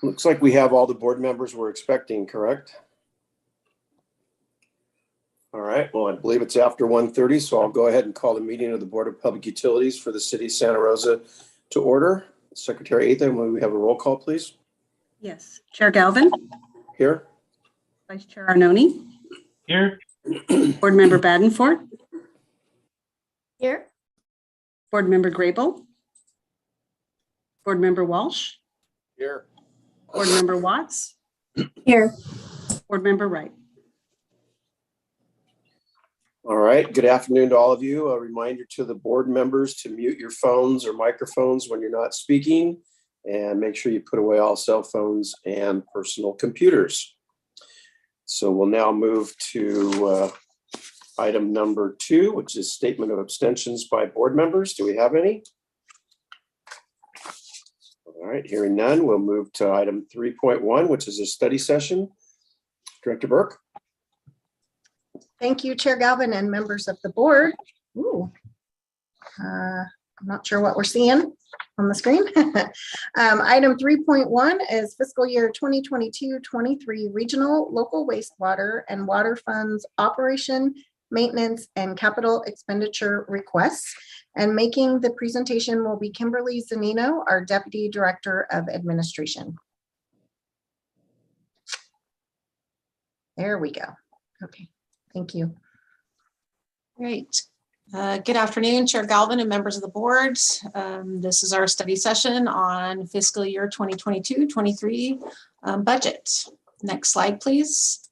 Looks like we have all the board members we're expecting, correct? All right, well, I believe it's after 1:30, so I'll go ahead and call the meeting of the Board of Public Utilities for the City of Santa Rosa to order. Secretary Atha, will we have a roll call, please? Yes. Chair Galvin? Here. Vice Chair Arnone? Here. Board Member Badenford? Here. Board Member Grable? Board Member Walsh? Here. Board Member Watts? Here. Board Member Wright? All right, good afternoon to all of you. A reminder to the board members to mute your phones or microphones when you're not speaking, and make sure you put away all cell phones and personal computers. So we'll now move to item number 2, which is statement of abstentions by board members. Do we have any? All right, hearing none, we'll move to item 3.1, which is a study session. Director Burke. Thank you, Chair Galvin and members of the board. Ooh. I'm not sure what we're seeing on the screen. Item 3.1 is fiscal year 2022-23 regional local wastewater and water funds operation, maintenance, and capital expenditure requests. And making the presentation will be Kimberly Zanino, our Deputy Director of Administration. There we go. Okay. Thank you. Great. Good afternoon, Chair Galvin and members of the board. This is our study session on fiscal year 2022-23 budget. Next slide, please.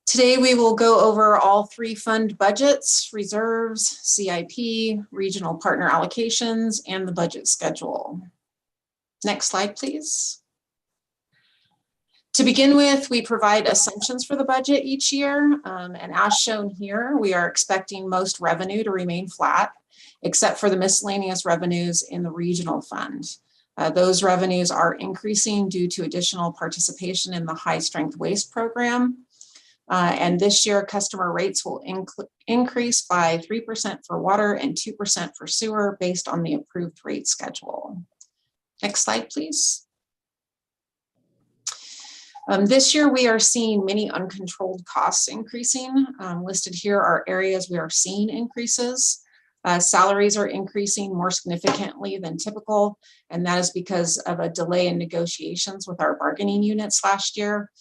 Today, we will go over all 3 fund budgets, reserves, CIP, regional partner allocations, and the budget schedule. Next slide, please. To begin with, we provide assumptions for the budget each year, and as shown here, we are expecting most revenue to remain flat, except for the miscellaneous revenues in the regional fund. Those revenues are increasing due to additional participation in the high strength waste program. And this year, customer rates will increase by 3% for water and 2% for sewer based on the approved rate schedule. Next slide, please. This year, we are seeing many uncontrolled costs increasing. Listed here are areas we are seeing increases. Salaries are increasing more significantly than typical, and that is because of a delay in negotiations with our bargaining units last year.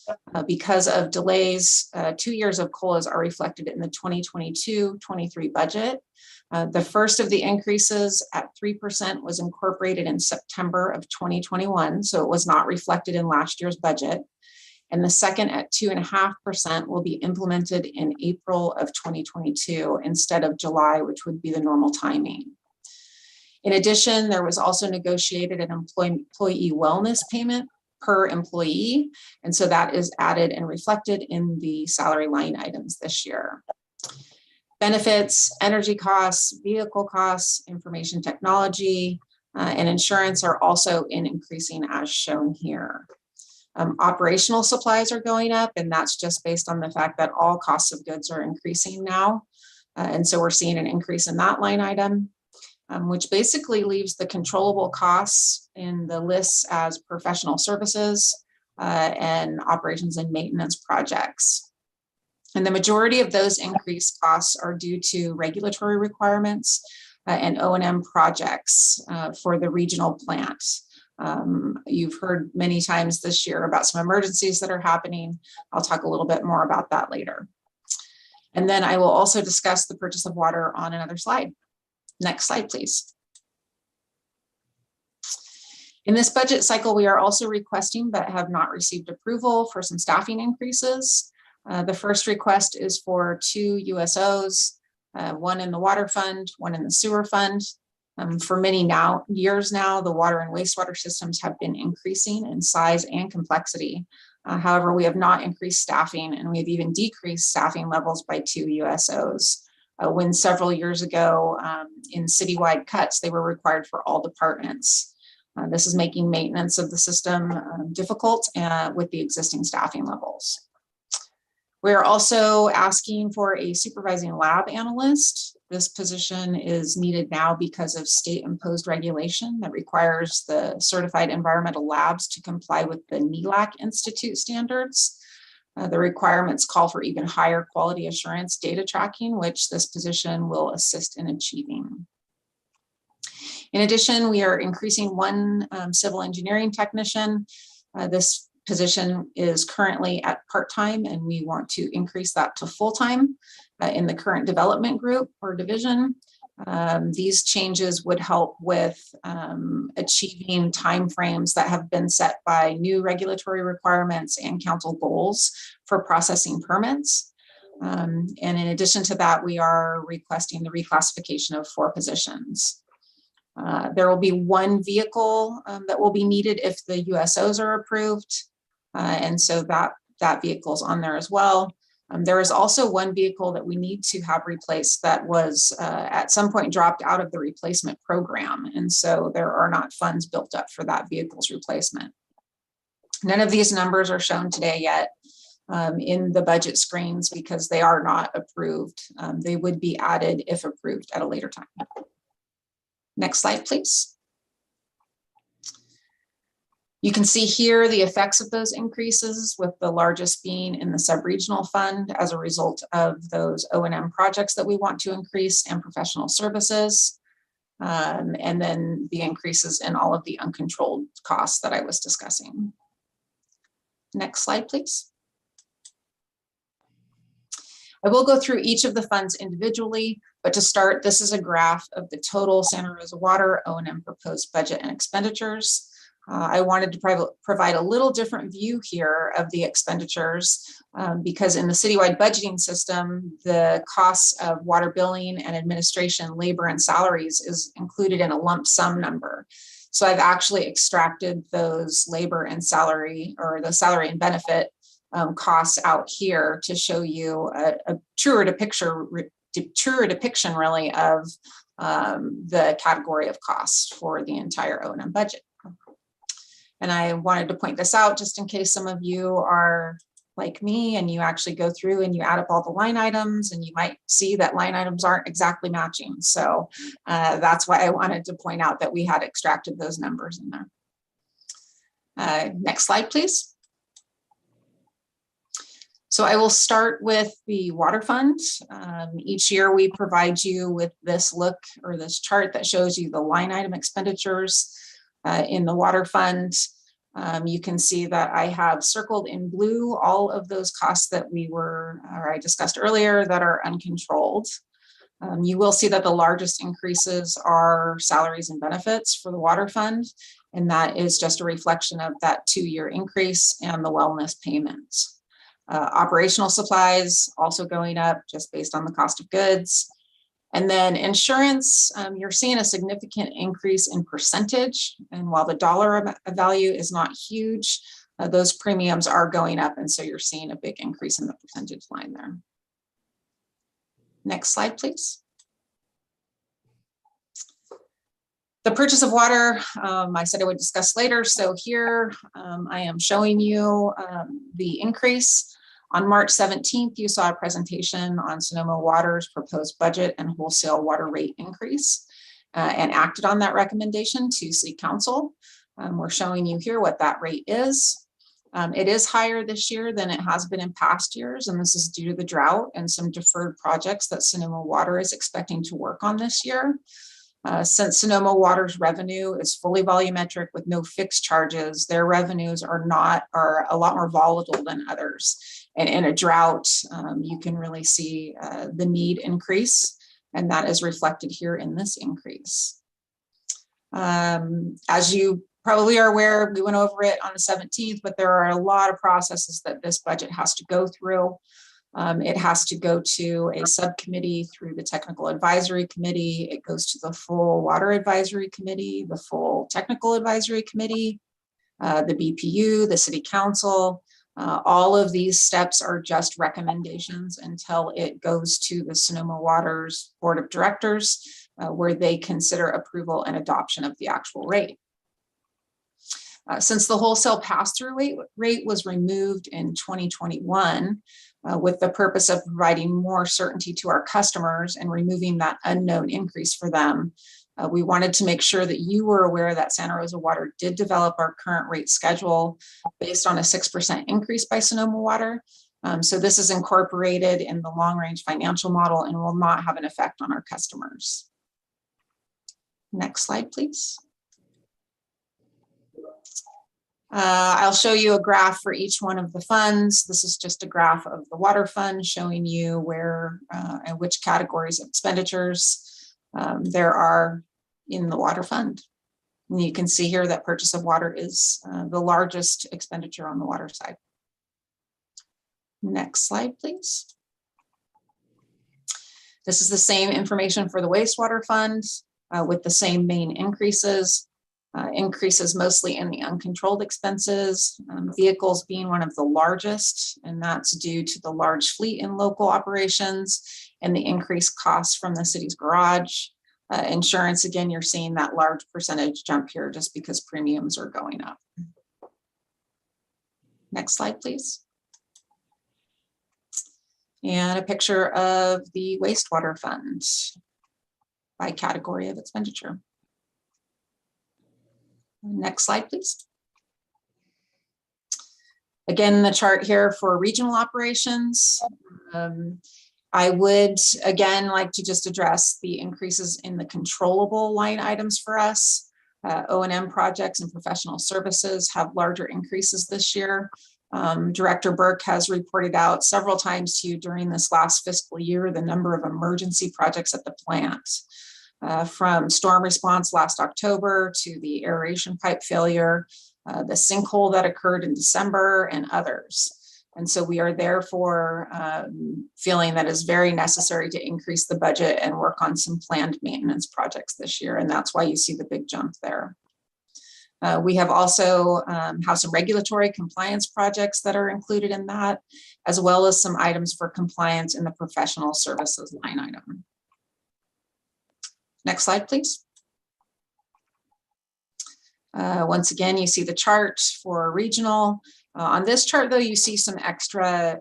Because of delays, 2 years of COLAs are reflected in the 2022-23 budget. The first of the increases at 3% was incorporated in September of 2021, so it was not reflected in last year's budget. And the second at 2.5% will be implemented in April of 2022 instead of July, which would be the normal timing. In addition, there was also negotiated an employee wellness payment per employee. And so that is added and reflected in the salary line items this year. Benefits, energy costs, vehicle costs, information technology, and insurance are also increasing as shown here. Operational supplies are going up, and that's just based on the fact that all costs of goods are increasing now. And so we're seeing an increase in that line item, which basically leaves the controllable costs in the lists as professional services and operations and maintenance projects. And the majority of those increased costs are due to regulatory requirements and O&M projects for the regional plant. You've heard many times this year about some emergencies that are happening. I'll talk a little bit more about that later. And then I will also discuss the purchase of water on another slide. Next slide, please. In this budget cycle, we are also requesting but have not received approval for some staffing increases. The first request is for 2 USOs, one in the water fund, one in the sewer fund. For many years now, the water and wastewater systems have been increasing in size and complexity. However, we have not increased staffing, and we have even decreased staffing levels by 2 USOs. When several years ago, in citywide cuts, they were required for all departments. This is making maintenance of the system difficult with the existing staffing levels. We're also asking for a supervising lab analyst. This position is needed now because of state-imposed regulation that requires the certified environmental labs to comply with the NELAC Institute standards. The requirements call for even higher quality assurance data tracking, which this position will assist in achieving. In addition, we are increasing one civil engineering technician. This position is currently at part-time, and we want to increase that to full-time in the current development group or division. These changes would help with achieving timeframes that have been set by new regulatory requirements and council goals for processing permits. And in addition to that, we are requesting the reclassification of 4 positions. There will be one vehicle that will be needed if the USOs are approved. And so that vehicle is on there as well. There is also one vehicle that we need to have replaced that was at some point dropped out of the replacement program. And so there are not funds built up for that vehicle's replacement. None of these numbers are shown today yet in the budget screens because they are not approved. They would be added if approved at a later time. Next slide, please. You can see here the effects of those increases, with the largest being in the subregional fund as a result of those O&M projects that we want to increase and professional services. And then the increases in all of the uncontrolled costs that I was discussing. Next slide, please. I will go through each of the funds individually, but to start, this is a graph of the total Santa Rosa Water O&M proposed budget and expenditures. I wanted to provide a little different view here of the expenditures because in the citywide budgeting system, the costs of water billing and administration, labor and salaries is included in a lump sum number. So I've actually extracted those labor and salary, or the salary and benefit costs out here to show you a truer depiction really of the category of costs for the entire O&M budget. And I wanted to point this out just in case some of you are like me and you actually go through and you add up all the line items and you might see that line items aren't exactly matching. So that's why I wanted to point out that we had extracted those numbers in there. Next slide, please. So I will start with the water fund. Each year we provide you with this look or this chart that shows you the line item expenditures in the water fund. You can see that I have circled in blue all of those costs that I discussed earlier that are uncontrolled. You will see that the largest increases are salaries and benefits for the water fund, and that is just a reflection of that 2-year increase and the wellness payments. Operational supplies also going up just based on the cost of goods. And then insurance, you're seeing a significant increase in percentage. And while the dollar value is not huge, those premiums are going up. And so you're seeing a big increase in the percentage line there. Next slide, please. The purchase of water, I said I would discuss later. So here I am showing you the increase. On March 17th, you saw a presentation on Sonoma Water's proposed budget and wholesale water rate increase and acted on that recommendation to City Council. We're showing you here what that rate is. It is higher this year than it has been in past years, and this is due to the drought and some deferred projects that Sonoma Water is expecting to work on this year. Since Sonoma Water's revenue is fully volumetric with no fixed charges, their revenues are a lot more volatile than others. And in a drought, you can really see the need increase, and that is reflected here in this increase. As you probably are aware, we went over it on the 17th, but there are a lot of processes that this budget has to go through. It has to go to a subcommittee through the technical advisory committee. It goes to the full water advisory committee, the full technical advisory committee, the BPU, the city council. All of these steps are just recommendations until it goes to the Sonoma Water's board of directors, where they consider approval and adoption of the actual rate. Since the wholesale pass-through rate was removed in 2021, with the purpose of providing more certainty to our customers and removing that unknown increase for them. We wanted to make sure that you were aware that Santa Rosa Water did develop our current rate schedule based on a 6% increase by Sonoma Water. So this is incorporated in the long-range financial model and will not have an effect on our customers. Next slide, please. I'll show you a graph for each one of the funds. This is just a graph of the water fund showing you where and which categories of expenditures there are in the water fund. And you can see here that purchase of water is the largest expenditure on the water side. Next slide, please. This is the same information for the wastewater fund with the same main increases. Increases mostly in the uncontrolled expenses, vehicles being one of the largest, and that's due to the large fleet in local operations and the increased costs from the city's garage. Insurance, again, you're seeing that large percentage jump here just because premiums are going up. Next slide, please. And a picture of the wastewater fund by category of expenditure. Next slide, please. Again, the chart here for regional operations. I would, again, like to just address the increases in the controllable line items for us. O&M projects and professional services have larger increases this year. Director Burke has reported out several times to you during this last fiscal year the number of emergency projects at the plant. From storm response last October to the aeration pipe failure, the sinkhole that occurred in December, and others. And so we are therefore feeling that it's very necessary to increase the budget and work on some planned maintenance projects this year. And that's why you see the big jump there. We have also have some regulatory compliance projects that are included in that, as well as some items for compliance in the professional services line item. Next slide, please. Once again, you see the chart for regional. On this chart, though, you see some extra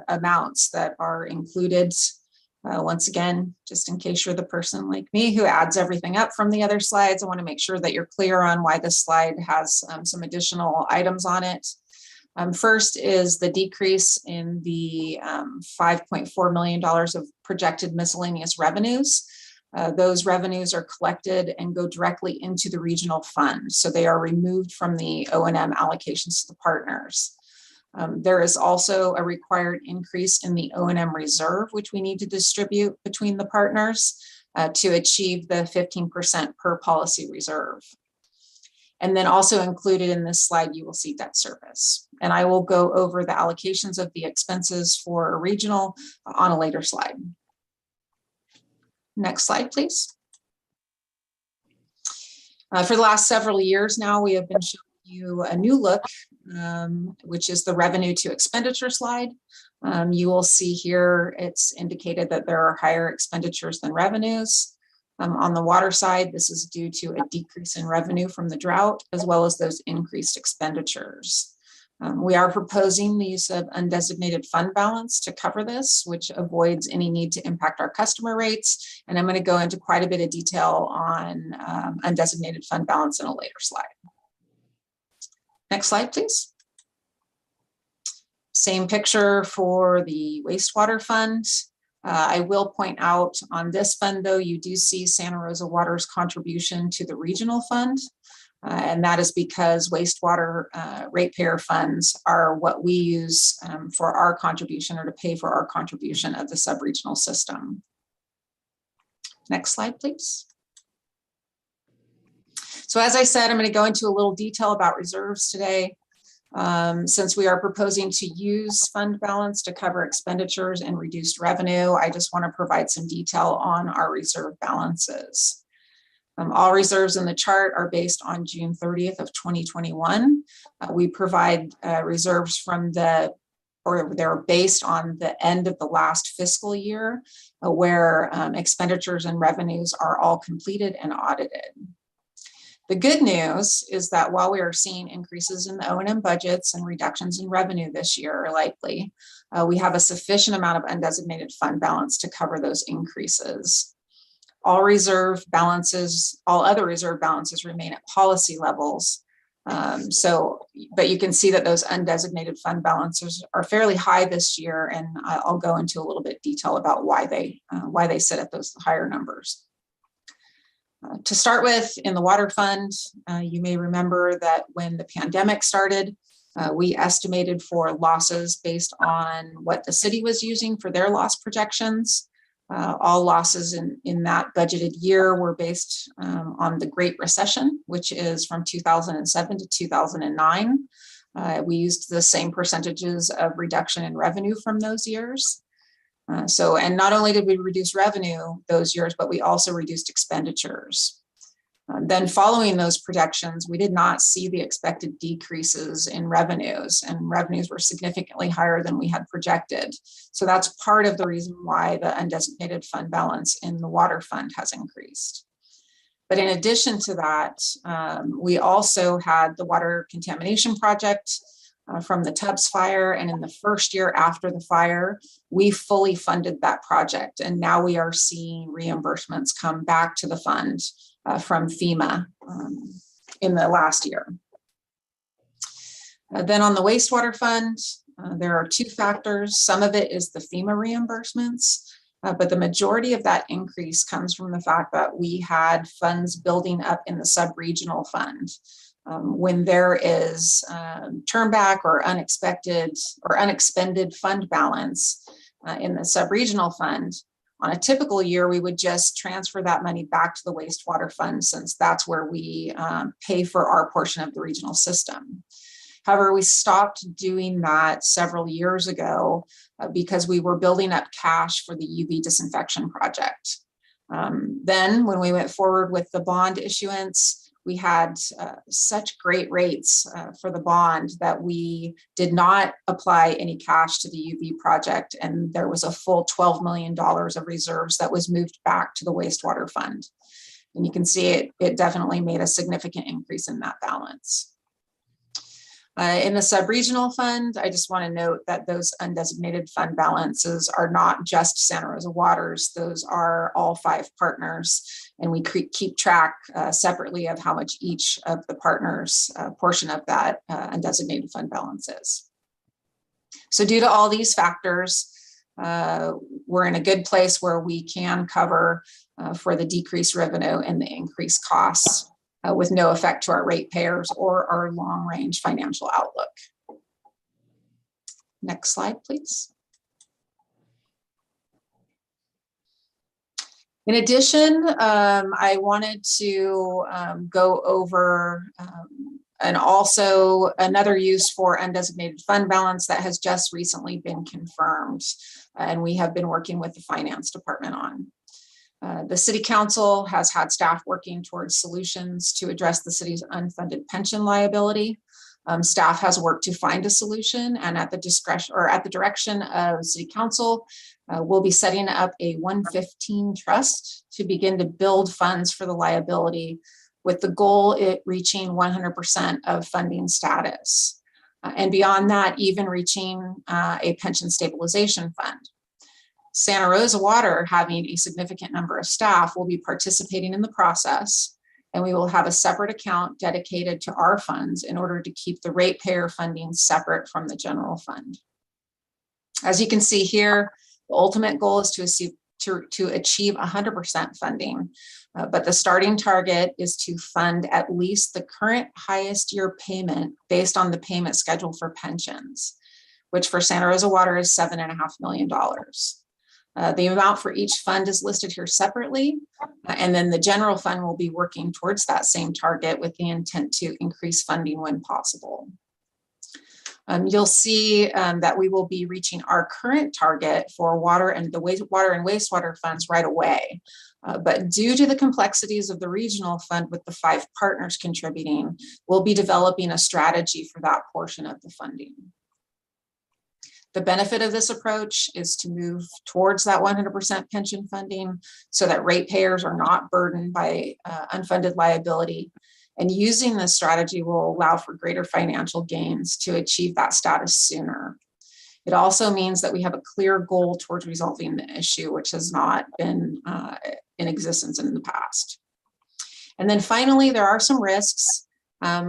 amounts that are included. Once again, just in case you're the person like me who adds everything up from the other slides, I want to make sure that you're clear on why this slide has some additional items on it. First is the decrease in the $5.4 million of projected miscellaneous revenues. Those revenues are collected and go directly into the regional fund. So they are removed from the O&M allocations to the partners. There is also a required increase in the O&M reserve, which we need to distribute between the partners to achieve the 15% per policy reserve. And then also included in this slide, you will see debt service. And I will go over the allocations of the expenses for regional on a later slide. Next slide, please. For the last several years now, we have been showing you a new look, which is the revenue to expenditure slide. You will see here it's indicated that there are higher expenditures than revenues. On the water side, this is due to a decrease in revenue from the drought, as well as those increased expenditures. We are proposing the use of undesignated fund balance to cover this, which avoids any need to impact our customer rates. And I'm going to go into quite a bit of detail on undesignated fund balance in a later slide. Next slide, please. Same picture for the wastewater fund. I will point out on this fund, though, you do see Santa Rosa Water's contribution to the regional fund. And that is because wastewater ratepayer funds are what we use for our contribution or to pay for our contribution of the subregional system. Next slide, please. So as I said, I'm going to go into a little detail about reserves today. Since we are proposing to use fund balance to cover expenditures and reduced revenue, I just want to provide some detail on our reserve balances. All reserves in the chart are based on June 30th of 2021. We provide reserves from they're based on the end of the last fiscal year, where expenditures and revenues are all completed and audited. The good news is that while we are seeing increases in the O&M budgets and reductions in revenue this year are likely, we have a sufficient amount of undesignated fund balance to cover those increases. All other reserve balances remain at policy levels. But you can see that those undesignated fund balances are fairly high this year, and I'll go into a little bit detail about why they sit at those higher numbers. To start with, in the water fund, you may remember that when the pandemic started, we estimated for losses based on what the city was using for their loss projections. All losses in that budgeted year were based on the Great Recession, which is from 2007 to 2009. We used the same percentages of reduction in revenue from those years. And not only did we reduce revenue those years, but we also reduced expenditures. Then following those projections, we did not see the expected decreases in revenues, and revenues were significantly higher than we had projected. So that's part of the reason why the undesignated fund balance in the water fund has increased. But in addition to that, we also had the water contamination project from the Tubbs fire. And in the first year after the fire, we fully funded that project. And now we are seeing reimbursements come back to the fund from FEMA in the last year. Then on the wastewater fund, there are two factors. Some of it is the FEMA reimbursements, but the majority of that increase comes from the fact that we had funds building up in the subregional fund. When there is turnback or unexpected or unexpended fund balance in the subregional fund, on a typical year, we would just transfer that money back to the wastewater fund, since that's where we pay for our portion of the regional system. However, we stopped doing that several years ago because we were building up cash for the UV disinfection project. Then when we went forward with the bond issuance, we had such great rates for the bond that we did not apply any cash to the UV project. And there was a full $12 million of reserves that was moved back to the wastewater fund. And you can see it definitely made a significant increase in that balance. In the subregional fund, I just want to note that those undesignated fund balances are not just Santa Rosa Waters. Those are all 5 partners, and we keep track separately of how much each of the partners' portion of that undesignated fund balance is. So due to all these factors, we're in a good place where we can cover for the decreased revenue and the increased costs with no effect to our ratepayers or our long-range financial outlook. Next slide, please. In addition, I wanted to go over and also another use for undesignated fund balance that has just recently been confirmed, and we have been working with the finance department on. The City Council has had staff working towards solutions to address the city's unfunded pension liability. Staff has worked to find a solution, and at the discretion or at the direction of City Council, we'll be setting up a 115 trust to begin to build funds for the liability, with the goal it reaching 100% of funding status. And beyond that, even reaching a pension stabilization fund. Santa Rosa Water, having a significant number of staff, will be participating in the process, and we will have a separate account dedicated to our funds in order to keep the ratepayer funding separate from the general fund. As you can see here, the ultimate goal is to achieve 100% funding, but the starting target is to fund at least the current highest year payment based on the payment schedule for pensions, which for Santa Rosa Water is $7.5 million. The amount for each fund is listed here separately, and then the general fund will be working towards that same target with the intent to increase funding when possible. You'll see that we will be reaching our current target for water and the water and wastewater funds right away. But due to the complexities of the regional fund with the 5 partners contributing, we'll be developing a strategy for that portion of the funding. The benefit of this approach is to move towards that 100% pension funding so that ratepayers are not burdened by unfunded liability. And using this strategy will allow for greater financial gains to achieve that status sooner. It also means that we have a clear goal towards resolving the issue, which has not been in existence in the past. And then finally, there are some risks.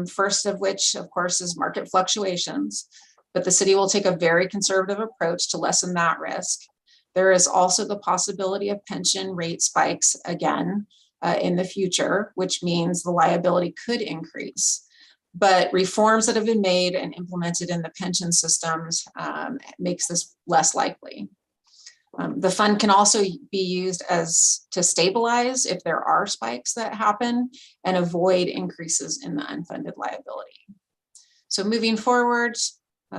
First of which, of course, is market fluctuations, but the city will take a very conservative approach to lessen that risk. There is also the possibility of pension rate spikes again in the future, which means the liability could increase. But reforms that have been made and implemented in the pension systems makes this less likely. The fund can also be used to stabilize if there are spikes that happen and avoid increases in the unfunded liability. So moving forward,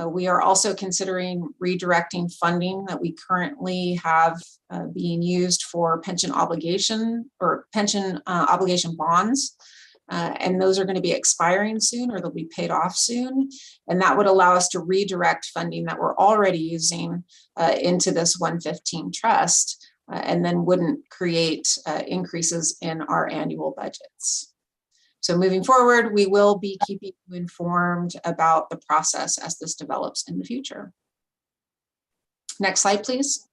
we are also considering redirecting funding that we currently have being used for pension obligation or pension obligation bonds. And those are going to be expiring soon, or they'll be paid off soon. And that would allow us to redirect funding that we're already using into this 115 trust, and then wouldn't create increases in our annual budgets. So moving forward, we will be keeping you informed about the process as this develops in the future. Next slide, please.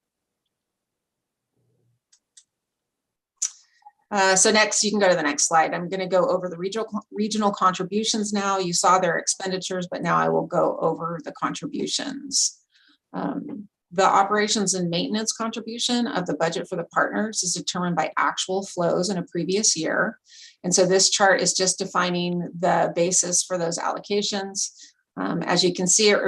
So next, you can go to the next slide. I'm going to go over the regional contributions now. You saw their expenditures, but now I will go over the contributions. The operations and maintenance contribution of the budget for the partners is determined by actual flows in a previous year. And so this chart is just defining the basis for those allocations. As you can see, it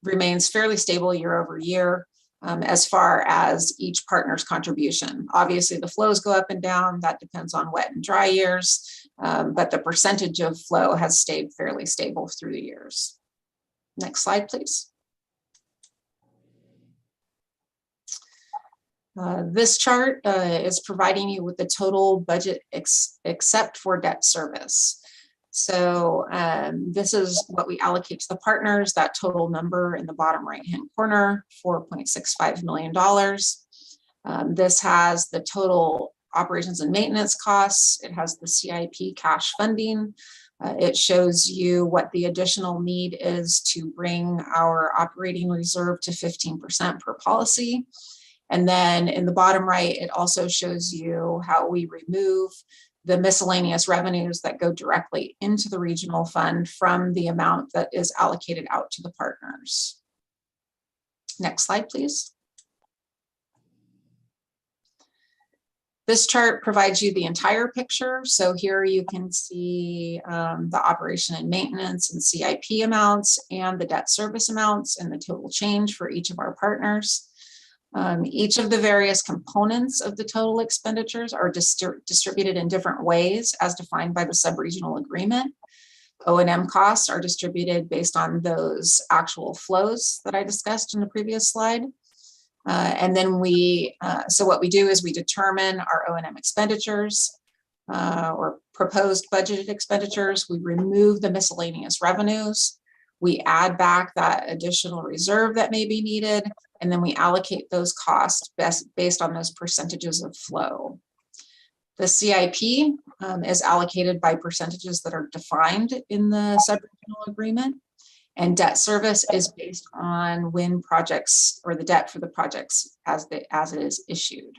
remains fairly stable year over year. As far as each partner's contribution. Obviously, the flows go up and down. That depends on wet and dry years, but the percentage of flow has stayed fairly stable through the years. Next slide, please. This chart is providing you with the total budget except for debt service. So this is what we allocate to the partners, that total number in the bottom right-hand corner, $4.65 million. This has the total operations and maintenance costs. It has the CIP cash funding. It shows you what the additional need is to bring our operating reserve to 15% per policy. And then in the bottom right, it also shows you how we remove the miscellaneous revenues that go directly into the regional fund from the amount that is allocated out to the partners. Next slide, please. This chart provides you the entire picture. So here you can see the operation and maintenance and CIP amounts and the debt service amounts and the total change for each of our partners. Each of the various components of the total expenditures are distributed in different ways as defined by the subregional agreement. O&M costs are distributed based on those actual flows that I discussed in the previous slide. And then so what we do is we determine our O&M expenditures or proposed budgeted expenditures. We remove the miscellaneous revenues. We add back that additional reserve that may be needed, and then we allocate those costs based on those percentages of flow. The CIP is allocated by percentages that are defined in the subregional agreement, and debt service is based on when projects or the debt for the projects as it is issued.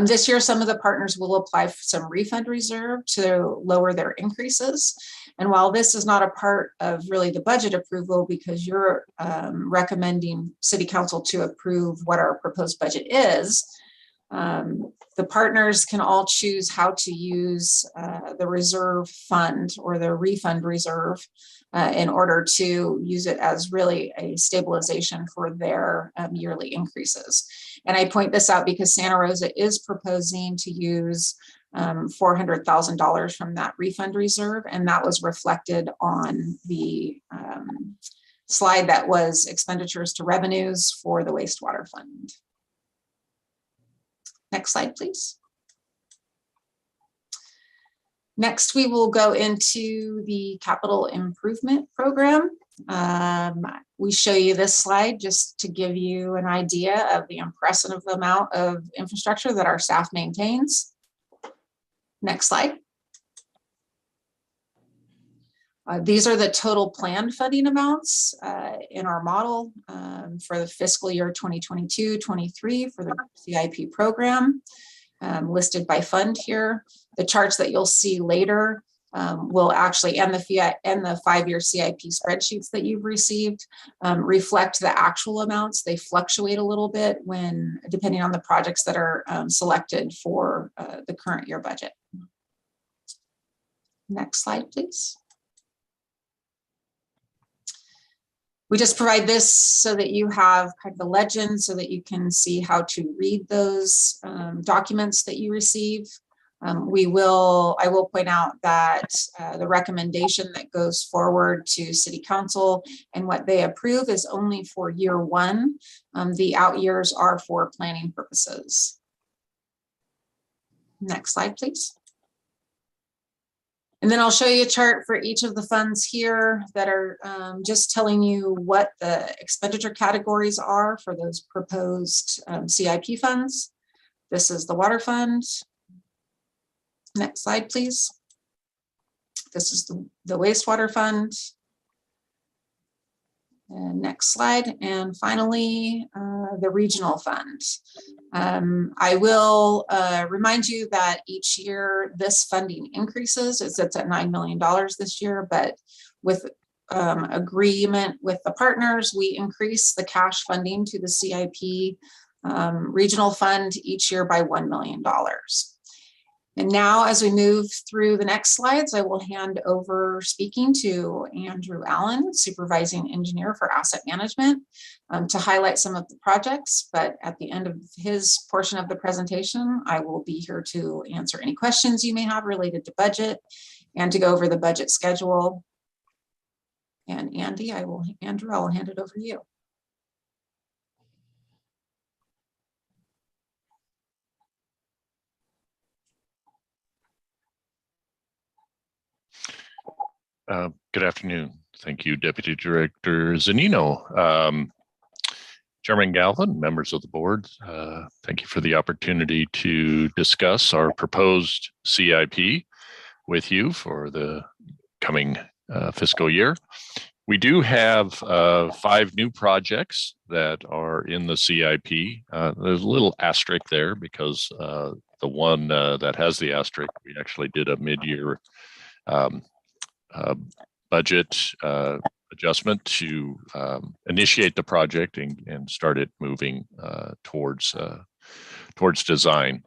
This year, some of the partners will apply for some refund reserve to lower their increases. And while this is not a part of really the budget approval because you're recommending City Council to approve what our proposed budget is, the partners can all choose how to use the reserve fund or the refund reserve in order to use it as really a stabilization for their yearly increases. And I point this out because Santa Rosa is proposing to use $400,000 from that refund reserve, and that was reflected on the slide that was expenditures to revenues for the wastewater fund. Next slide, please. Next, we will go into the capital improvement program. We show you this slide just to give you an idea of the impressive amount of infrastructure that our staff maintains. Next slide. These are the total planned funding amounts in our model for the fiscal year 2022-23 for the CIP program, listed by fund here. The charts that you'll see later will actually, and the 5-year CIP spreadsheets that you've received reflect the actual amounts. They fluctuate a little bit when, depending on the projects that are selected for the current year budget. Next slide, please. We just provide this so that you have kind of the legend so that you can see how to read those documents that you receive. I will point out that the recommendation that goes forward to City Council and what they approve is only for year 1. The out years are for planning purposes. Next slide, please. And then I'll show you a chart for each of the funds here that are just telling you what the expenditure categories are for those proposed CIP funds. This is the water fund. Next slide, please. This is the wastewater fund. And next slide. And finally, the regional fund. I will remind you that each year this funding increases. It sits at $9 million this year, but with agreement with the partners, we increase the cash funding to the CIP regional fund each year by $1 million. And now, as we move through the next slides, I will hand over speaking to Andrew Allen, Supervising Engineer for Asset Management, to highlight some of the projects. But at the end of his portion of the presentation, I will be here to answer any questions you may have related to budget and to go over the budget schedule. And Andrew, I will hand it over to you. Good afternoon. Thank you, Deputy Director Zanino. Chairman Galvin, members of the board, thank you for the opportunity to discuss our proposed CIP with you for the coming fiscal year. We do have 5 new projects that are in the CIP. There's a little asterisk there because the one that has the asterisk, we actually did a mid-year budget adjustment to initiate the project and start it moving towards design.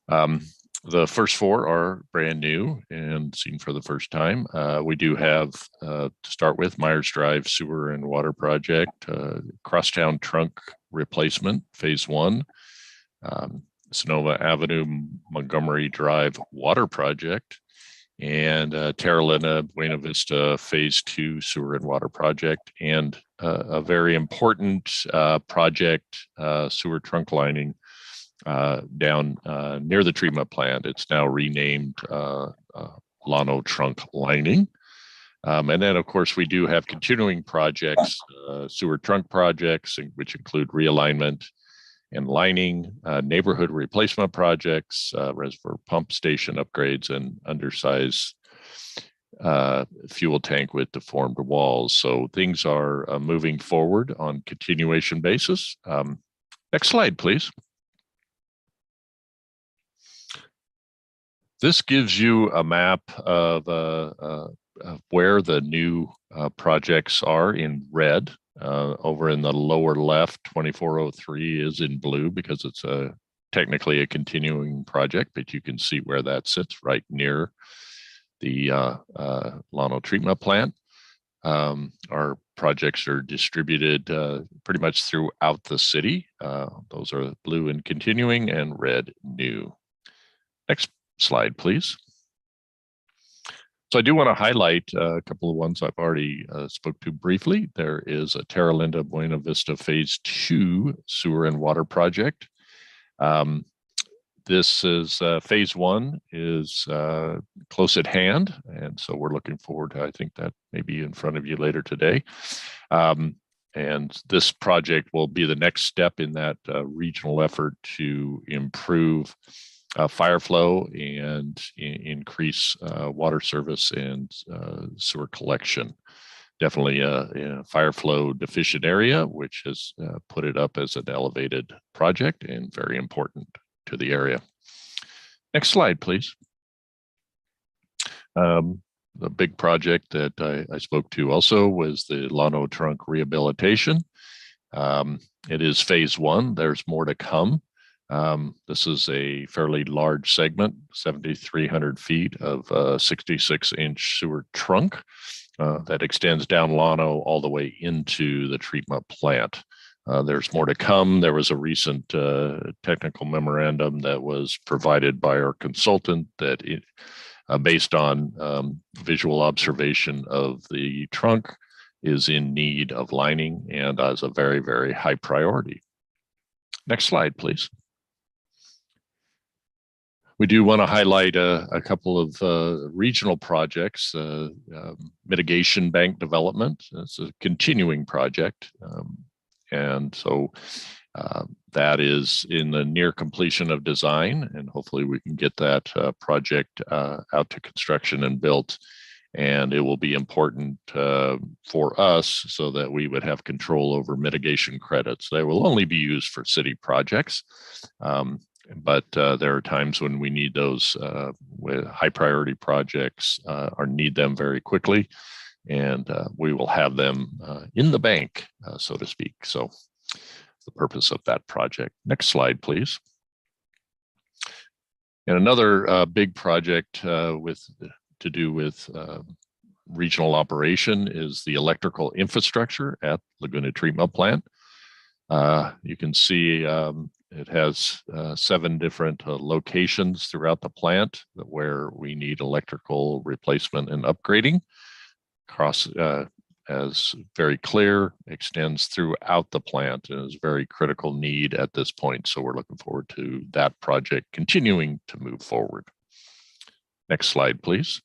The first 4 are brand new and seen for the first time. We do have, to start with, Myers Drive Sewer and Water Project, Crosstown Trunk Replacement, Phase 1, Sonoma Avenue Montgomery Drive Water Project, and Terralina Buena Vista Phase 2 Sewer and Water Project, and a very important project, sewer trunk lining down near the treatment plant. It's now renamed Llano Trunk Lining. And then, of course, we do have continuing projects, sewer trunk projects, which include realignment and lining, neighborhood replacement projects, reservoir pump station upgrades, and undersize fuel tank with deformed walls. So things are moving forward on continuation basis. Next slide, please. This gives you a map of where the new projects are in red. Over in the lower left, 2403 is in blue because it's technically a continuing project, but you can see where that sits right near the Llano treatment plant. Our projects are distributed pretty much throughout the city. Those are blue and continuing and red new. Next slide, please. So I do want to highlight a couple of ones I've already spoke to briefly. There is a Terralina Buena Vista Phase 2 Sewer and Water Project. This is Phase 1 is close at hand, and so we're looking forward to, I think that may be in front of you later today. And this project will be the next step in that regional effort to improve fire flow and increase water service and sewer collection. Definitely a fire flow deficient area, which has put it up as an elevated project and very important to the area. Next slide, please. The big project that I spoke to also was the Llano Trunk rehabilitation. It is phase one. There's more to come. This is a fairly large segment, 7,300 feet of 66-inch sewer trunk that extends down Llano all the way into the treatment plant. There's more to come. There was a recent technical memorandum that was provided by our consultant that based on visual observation of the trunk is in need of lining and as a very, very high priority. Next slide, please. We do want to highlight a couple of regional projects. Mitigation bank development. It's a continuing project. And so that is in the near completion of design, and hopefully we can get that project out to construction and built. And it will be important for us so that we would have control over mitigation credits. They will only be used for city projects. But there are times when we need those with high priority projects or need them very quickly. And we will have them in the bank, so to speak. So the purpose of that project. Next slide, please. And another big project to do with regional operation is the electrical infrastructure at Laguna Treatment Plant. You can see it has 7 different locations throughout the plant where we need electrical replacement and upgrading. Across as very clear, extends throughout the plant and is a very critical need at this point. So we're looking forward to that project continuing to move forward. Next slide, please.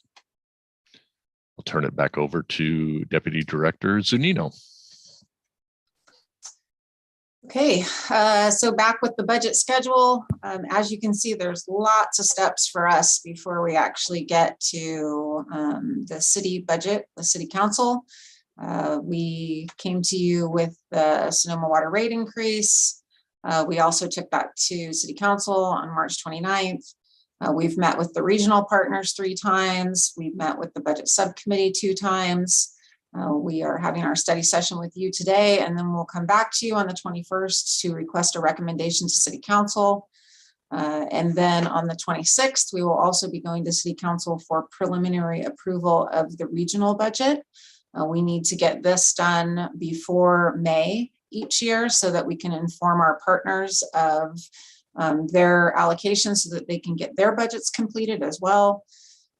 I'll turn it back over to Deputy Director Zunino. Okay, so back with the budget schedule. As you can see, there's lots of steps for us before we actually get to the city budget, the city council. We came to you with the Sonoma water rate increase. We also took that to city council on March 29th. We've met with the regional partners 3 times. We've met with the budget subcommittee 2 times. We are having our study session with you today, and then we'll come back to you on the 21st to request a recommendation to city council. And then on the 26th, we will also be going to city council for preliminary approval of the regional budget. We need to get this done before May each year so that we can inform our partners of their allocations so that they can get their budgets completed as well.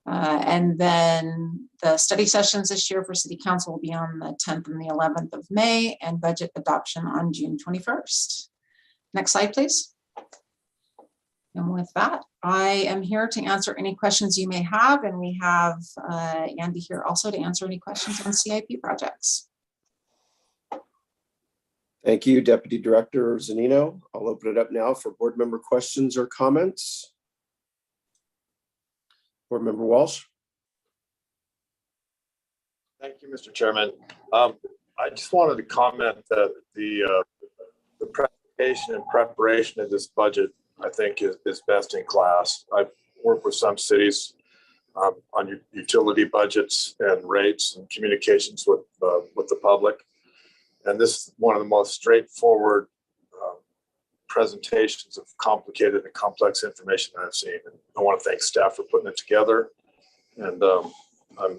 And then the study sessions this year for city council will be on the 10th and the 11th of May, and budget adoption on June 21st. Next slide, please. And with that, I am here to answer any questions you may have, and we have Andy here also to answer any questions on CIP projects. Thank you, Deputy Director Zunino. I'll open it up now for board member questions or comments. Board Member Walsh. Thank you, Mr. Chairman. I just wanted to comment that the presentation and preparation of this budget, I think, is best in class. I've worked with some cities on utility budgets and rates and communications with the public, and this is one of the most straightforward presentations of complicated and complex information that I've seen. And I want to thank staff for putting it together, and I'm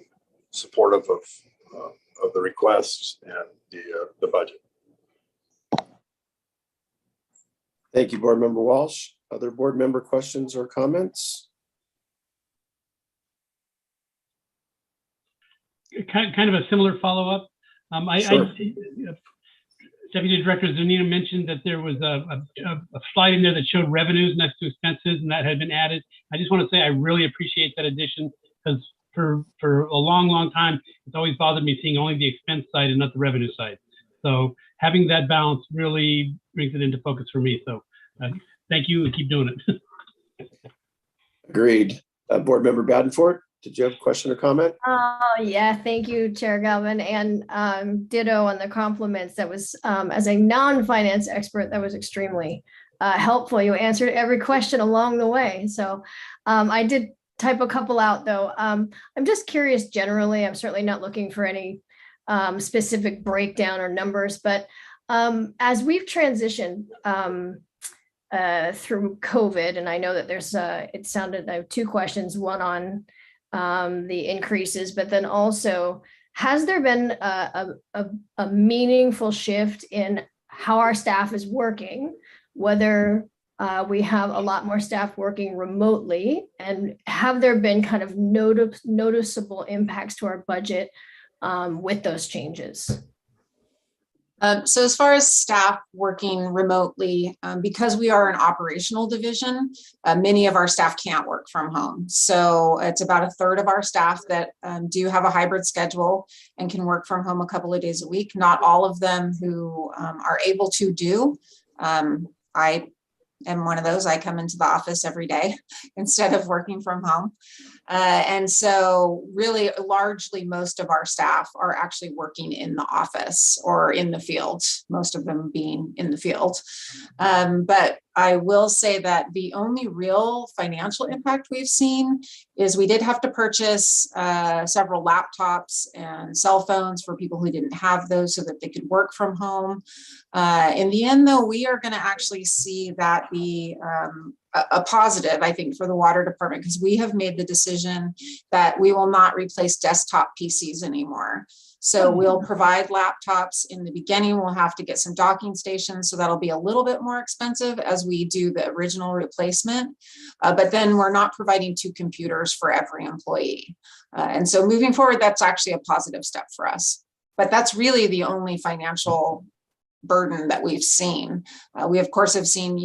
supportive of the requests and the budget. Thank you, Board Member Walsh. Other board member questions or comments? Kind of a similar follow-up. Sure. Deputy Director Zunino mentioned that there was a slide in there that showed revenues next to expenses, and that had been added. I just want to say I really appreciate that addition, because for a long time, it's always bothered me seeing only the expense side and not the revenue side. So having that balance really brings it into focus for me. So thank you, and keep doing it. Agreed. Board Member Badenford, did you have a question or comment? Yeah, thank you, Chair Galvin, and ditto on the compliments. That was, as a non-finance expert, that was extremely helpful. You answered every question along the way. So I did type a couple out though. I'm just curious generally, I'm certainly not looking for any specific breakdown or numbers, but as we've transitioned through COVID, and I know that there's, it sounded, I have two questions, one on the increases, but then also, has there been a meaningful shift in how our staff is working, whether we have a lot more staff working remotely, and have there been kind of noticeable impacts to our budget with those changes? So as far as staff working remotely, because we are an operational division, many of our staff can't work from home. So it's about a third of our staff that do have a hybrid schedule and can work from home a couple of days a week. Not all of them who are able to do. I am one of those. I come into the office every day instead of working from home. And so really largely most of our staff are actually working in the office or in the field, most of them being in the field. But I will say that the only real financial impact we've seen is we did have to purchase several laptops and cell phones for people who didn't have those so that they could work from home. In the end, though, we are going to actually see that be a positive, I think, for the water department, because we have made the decision that we will not replace desktop PCs anymore. So we'll provide laptops. In the beginning, we'll have to get some docking stations. So that'll be a little bit more expensive as we do the original replacement. But then we're not providing 2 computers for every employee. And so moving forward, that's actually a positive step for us. But that's really the only financial burden that we've seen. We, of course, have seen,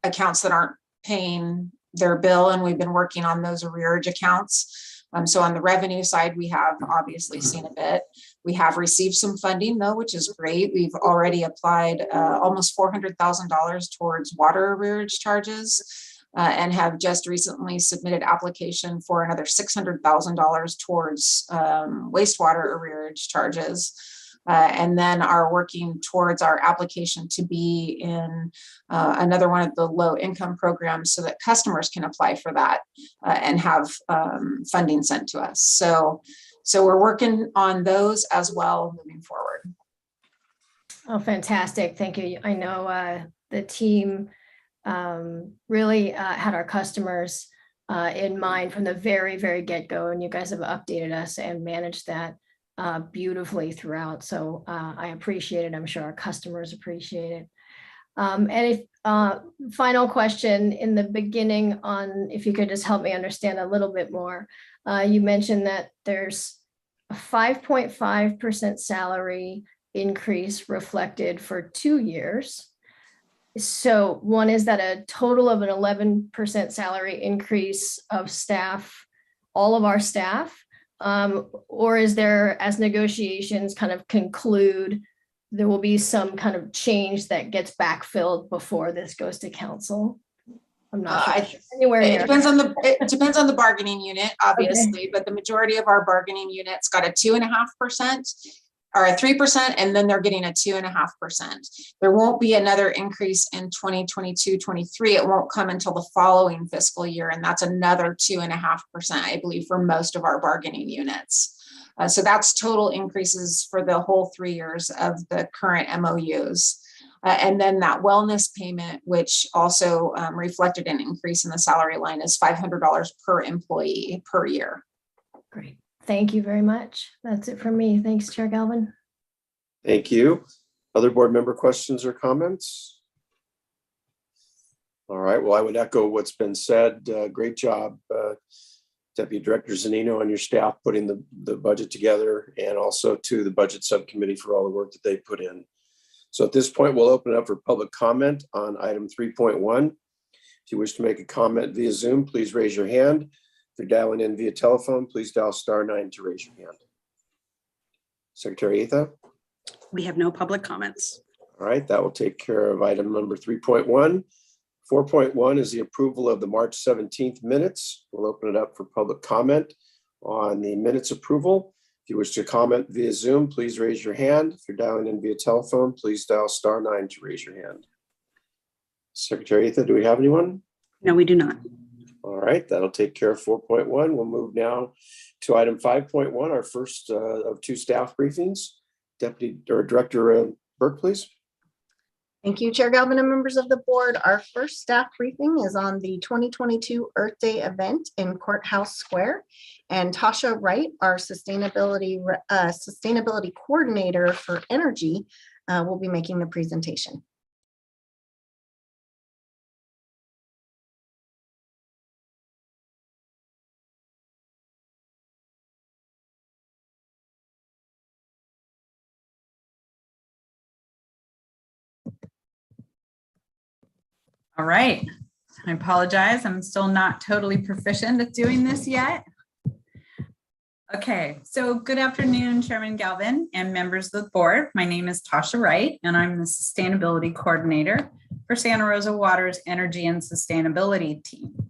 accounts that aren't paying their bill, and we've been working on those arrearage accounts. So on the revenue side, we have obviously seen a bit. We have received some funding though, which is great. We've already applied almost $400,000 towards water arrearage charges and have just recently submitted application for another $600,000 towards wastewater arrearage charges. And then are working towards our application to be in another one of the low income programs so that customers can apply for that and have funding sent to us. So we're working on those as well moving forward. Oh, fantastic. Thank you. I know the team really had our customers in mind from the very, very get-go, and you guys have updated us and managed that beautifully throughout. So I appreciate it. I'm sure our customers appreciate it. And if final question in the beginning on, if you could just help me understand a little bit more, you mentioned that there's a 5.5% salary increase reflected for 2 years. So one, is that a total of an 11% salary increase of staff, all of our staff? Or is there, as negotiations kind of conclude, there will be some kind of change that gets backfilled before this goes to council? I'm not sure. Anywhere near. It depends on the bargaining unit, obviously, okay. But the majority of our bargaining units got a 2.5% or a 3%, and then they're getting a 2.5%. There won't be another increase in 2022-23. It won't come until the following fiscal year, and that's another 2.5%, I believe, for most of our bargaining units. So that's total increases for the whole 3 years of the current MOUs. And then that wellness payment, which also reflected an increase in the salary line, is $500 per employee per year. Great. Thank you very much. That's it for me. Thanks, Chair Galvin. Thank you. Other board member questions or comments? All right. Well, I would echo what's been said. Great job, Deputy Director Zanino and your staff putting the budget together, and also to the budget subcommittee for all the work that they put in. So at this point, we'll open it up for public comment on item 3.1. If you wish to make a comment via Zoom, please raise your hand. If you're dialing in via telephone, please dial *9 to raise your hand. Secretary Atha? We have no public comments. All right, that will take care of item number 3.1. 4.1 is the approval of the March 17th minutes. We'll open it up for public comment on the minutes approval. If you wish to comment via Zoom, please raise your hand. If you're dialing in via telephone, please dial *9 to raise your hand. Secretary Etha, do we have anyone? No, we do not. All right, that'll take care of 4.1. We'll move now to item 5.1, our first of two staff briefings. Deputy or Director Burke, please. Thank you, Chair Galvin and members of the board. Our first staff briefing is on the 2022 Earth Day event in Courthouse Square. And Tasha Wright, our sustainability coordinator for energy, will be making the presentation. All right, I apologize. I'm still not totally proficient at doing this yet. Okay, so good afternoon, Chairman Galvin and members of the board. My name is Tasha Wright, and I'm the Sustainability Coordinator for Santa Rosa Water's Energy and Sustainability team.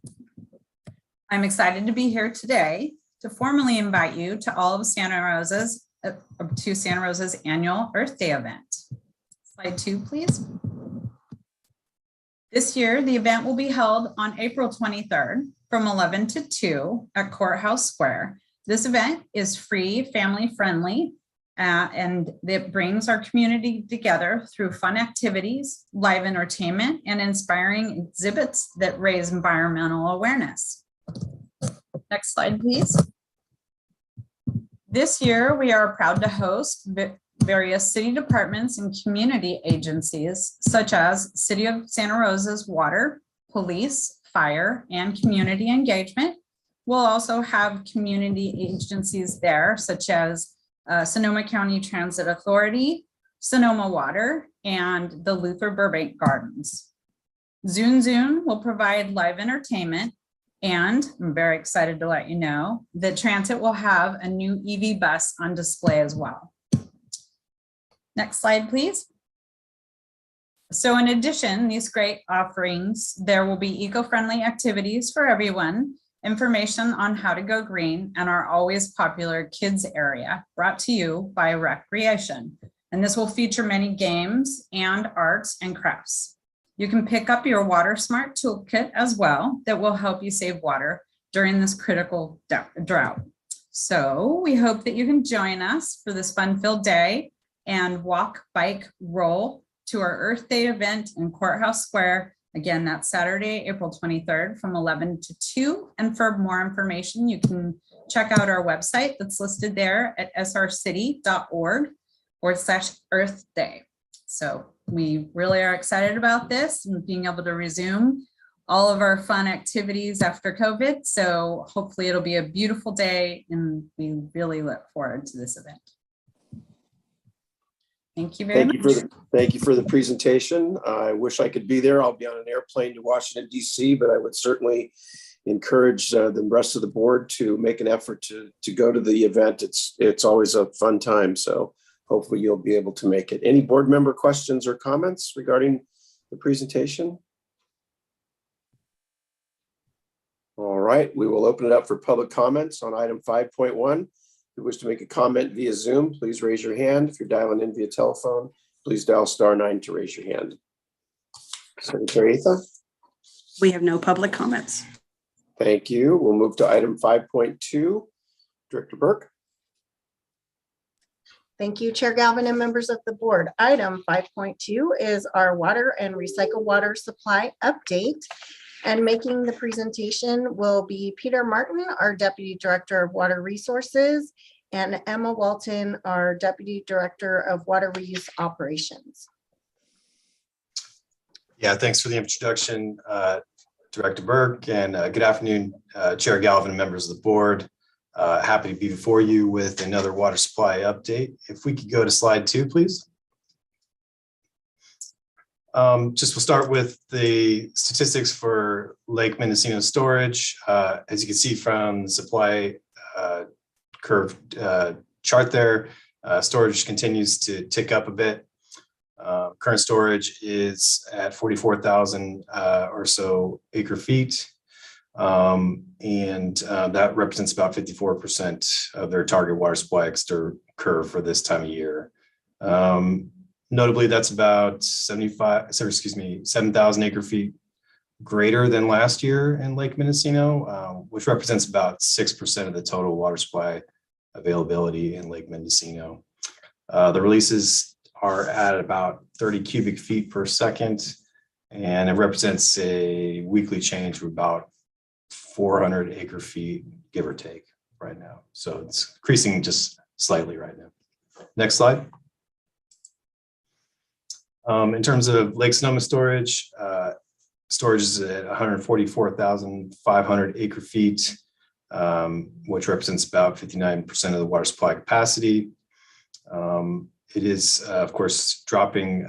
I'm excited to be here today to formally invite you to all of Santa Rosa's annual Earth Day event. Slide 2, please. This year, the event will be held on April 23rd from 11 to 2 at Courthouse Square. This event is free, family friendly, and it brings our community together through fun activities, live entertainment, and inspiring exhibits that raise environmental awareness. Next slide, please. This year, we are proud to host various city departments and community agencies, such as City of Santa Rosa's Water, Police, Fire, and Community Engagement. We'll also have community agencies there, such as Sonoma County Transit Authority, Sonoma Water, and the Luther Burbank Gardens. Zune Zune will provide live entertainment, and I'm very excited to let you know that Transit will have a new EV bus on display as well. Next slide, please. So in addition, these great offerings, there will be eco-friendly activities for everyone, information on how to go green, and our always popular kids area brought to you by Recreation. And this will feature many games and arts and crafts. You can pick up your Water Smart toolkit as well that will help you save water during this critical drought. So we hope that you can join us for this fun-filled day and walk, bike, roll to our Earth Day event in Courthouse Square. Again, that's Saturday, April 23rd from 11 to 2. And for more information, you can check out our website that's listed there at srcity.org/Earth Day. So we really are excited about this and being able to resume all of our fun activities after COVID. So hopefully it'll be a beautiful day, and we really look forward to this event. Thank you very much. Thank you for the presentation. I wish I could be there. I'll be on an airplane to Washington, D.C., but I would certainly encourage the rest of the board to make an effort to go to the event. It's always a fun time. So hopefully you'll be able to make it. Any board member questions or comments regarding the presentation? All right, we will open it up for public comments on item 5.1. If you wish to make a comment via Zoom, please raise your hand. If you're dialing in via telephone, please dial *9 to raise your hand. Secretary Etha? We have no public comments. Thank you. We'll move to item 5.2. Director Burke? Thank you, Chair Galvin and members of the board. Item 5.2 is our water and recycled water supply update. And making the presentation will be Peter Martin, our Deputy Director of Water Resources, and Emma Walton, our Deputy Director of Water Reuse Operations. Yeah, thanks for the introduction, Director Burke, and good afternoon, Chair Galvin and members of the board. Happy to be before you with another water supply update. If we could go to slide 2, please. We'll start with the statistics for Lake Mendocino storage. As you can see from the supply curve chart there, storage continues to tick up a bit. Current storage is at 44,000 or so acre feet. That represents about 54% of their target water supply curve for this time of year. Notably, that's about 7,000 acre feet greater than last year in Lake Mendocino, which represents about 6% of the total water supply availability in Lake Mendocino. The releases are at about 30 cubic feet per second, and it represents a weekly change of about 400 acre feet, give or take, right now. So it's increasing just slightly right now. Next slide. In terms of Lake Sonoma storage, storage is at 144,500 acre feet, which represents about 59% of the water supply capacity. It is, of course, dropping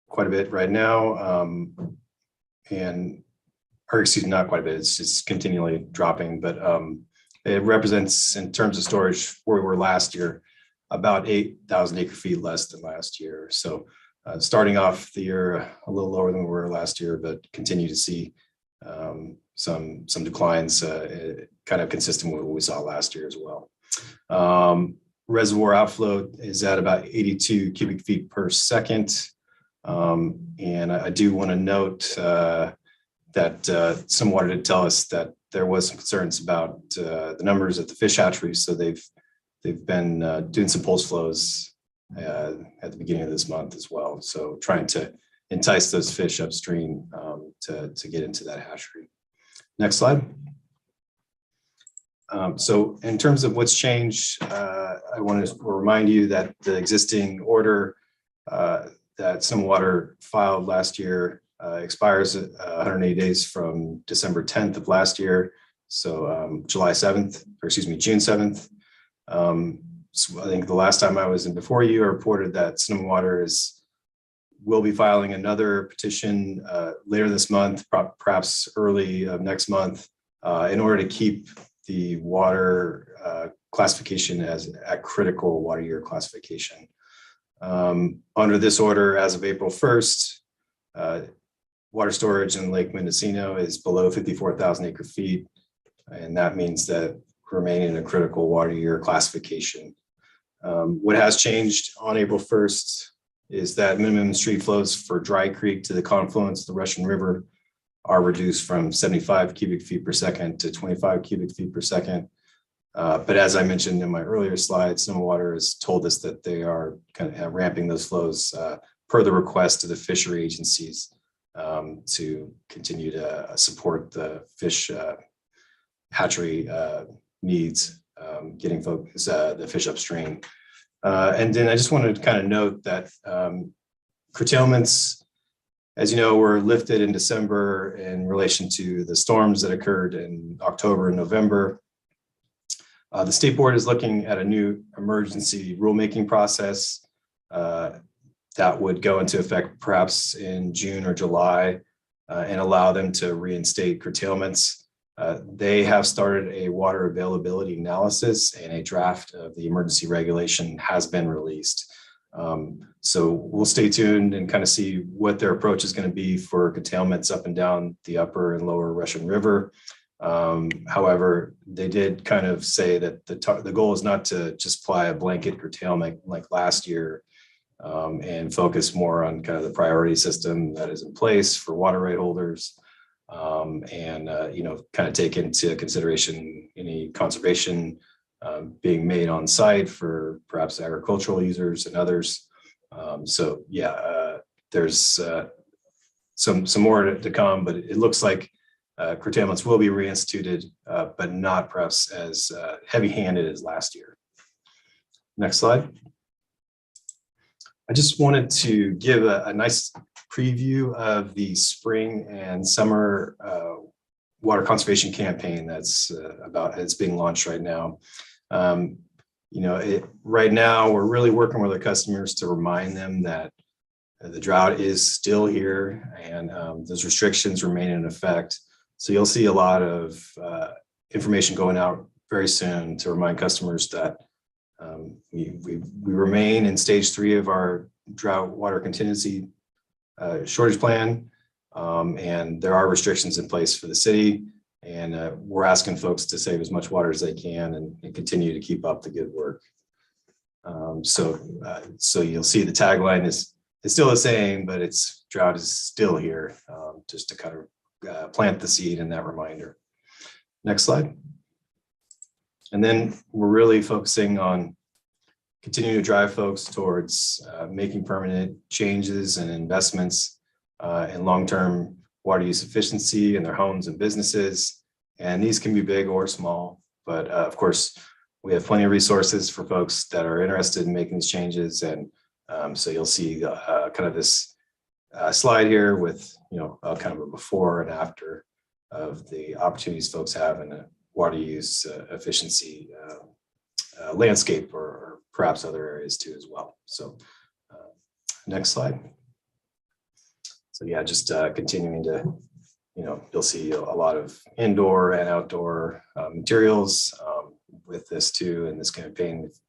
quite a bit right now, or excuse me, not quite a bit, it's just continually dropping, but it represents, in terms of storage, where we were last year, about 8,000 acre feet less than last year. So starting off the year a little lower than we were last year, but continue to see some declines, kind of consistent with what we saw last year as well. Reservoir outflow is at about 82 cubic feet per second. And I do want to note that some water did tell us that there was some concerns about the numbers at the fish hatcheries. So they've been doing some pulse flows at the beginning of this month as well. So trying to entice those fish upstream to get into that hatchery. Next slide. So in terms of what's changed, I want to remind you that the existing order that Sonoma Water filed last year expires 180 days from December 10th of last year. So June 7th. So I think the last time I was in before you, I reported that Sonoma Water will be filing another petition later this month, perhaps early of next month, in order to keep the water classification as at critical water year classification. Under this order, as of April 1st, water storage in Lake Mendocino is below 54,000 acre feet, and that means that we remain in a critical water year classification. What has changed on April 1st is that minimum street flows for Dry Creek to the confluence of the Russian River are reduced from 75 cubic feet per second to 25 cubic feet per second. But as I mentioned in my earlier slides, Sonoma Water has told us that they are kind of ramping those flows per the request of the fishery agencies to continue to support the fish hatchery needs, getting the fish upstream. And then I just wanted to kind of note that curtailments, as you know, were lifted in December in relation to the storms that occurred in October and November. The state board is looking at a new emergency rulemaking process that would go into effect perhaps in June or July and allow them to reinstate curtailments. They have started a water availability analysis, and a draft of the emergency regulation has been released. So we'll stay tuned and kind of see what their approach is going to be for curtailments up and down the upper and lower Russian River. However, they did kind of say that the goal is not to just apply a blanket curtailment like last year, and focus more on kind of the priority system that is in place for water right holders, and kind of take into consideration any conservation being made on site for perhaps agricultural users and others. So yeah, there's some more to come, but it looks like curtailments will be reinstituted, but not perhaps as heavy-handed as last year. Next slide. I just wanted to give a nice preview of the spring and summer water conservation campaign that's it's being launched right now. Right now we're really working with our customers to remind them that the drought is still here, and those restrictions remain in effect. So you'll see a lot of information going out very soon to remind customers that we remain in stage 3 of our drought water contingency shortage plan. And there are restrictions in place for the city. And we're asking folks to save as much water as they can and continue to keep up the good work. So you'll see the tagline is still the same, but it's drought is still here, just to kind of plant the seed in that reminder. Next slide. And then we're really focusing on continuing to drive folks towards making permanent changes and investments in long-term water use efficiency in their homes and businesses. And these can be big or small, but of course, we have plenty of resources for folks that are interested in making these changes. And so you'll see kind of this slide here with, kind of a before and after of the opportunities folks have in a water use efficiency landscape or perhaps other areas too as well. So next slide. So yeah, just continuing to, you'll see a lot of indoor and outdoor materials with this too. In this campaign, we've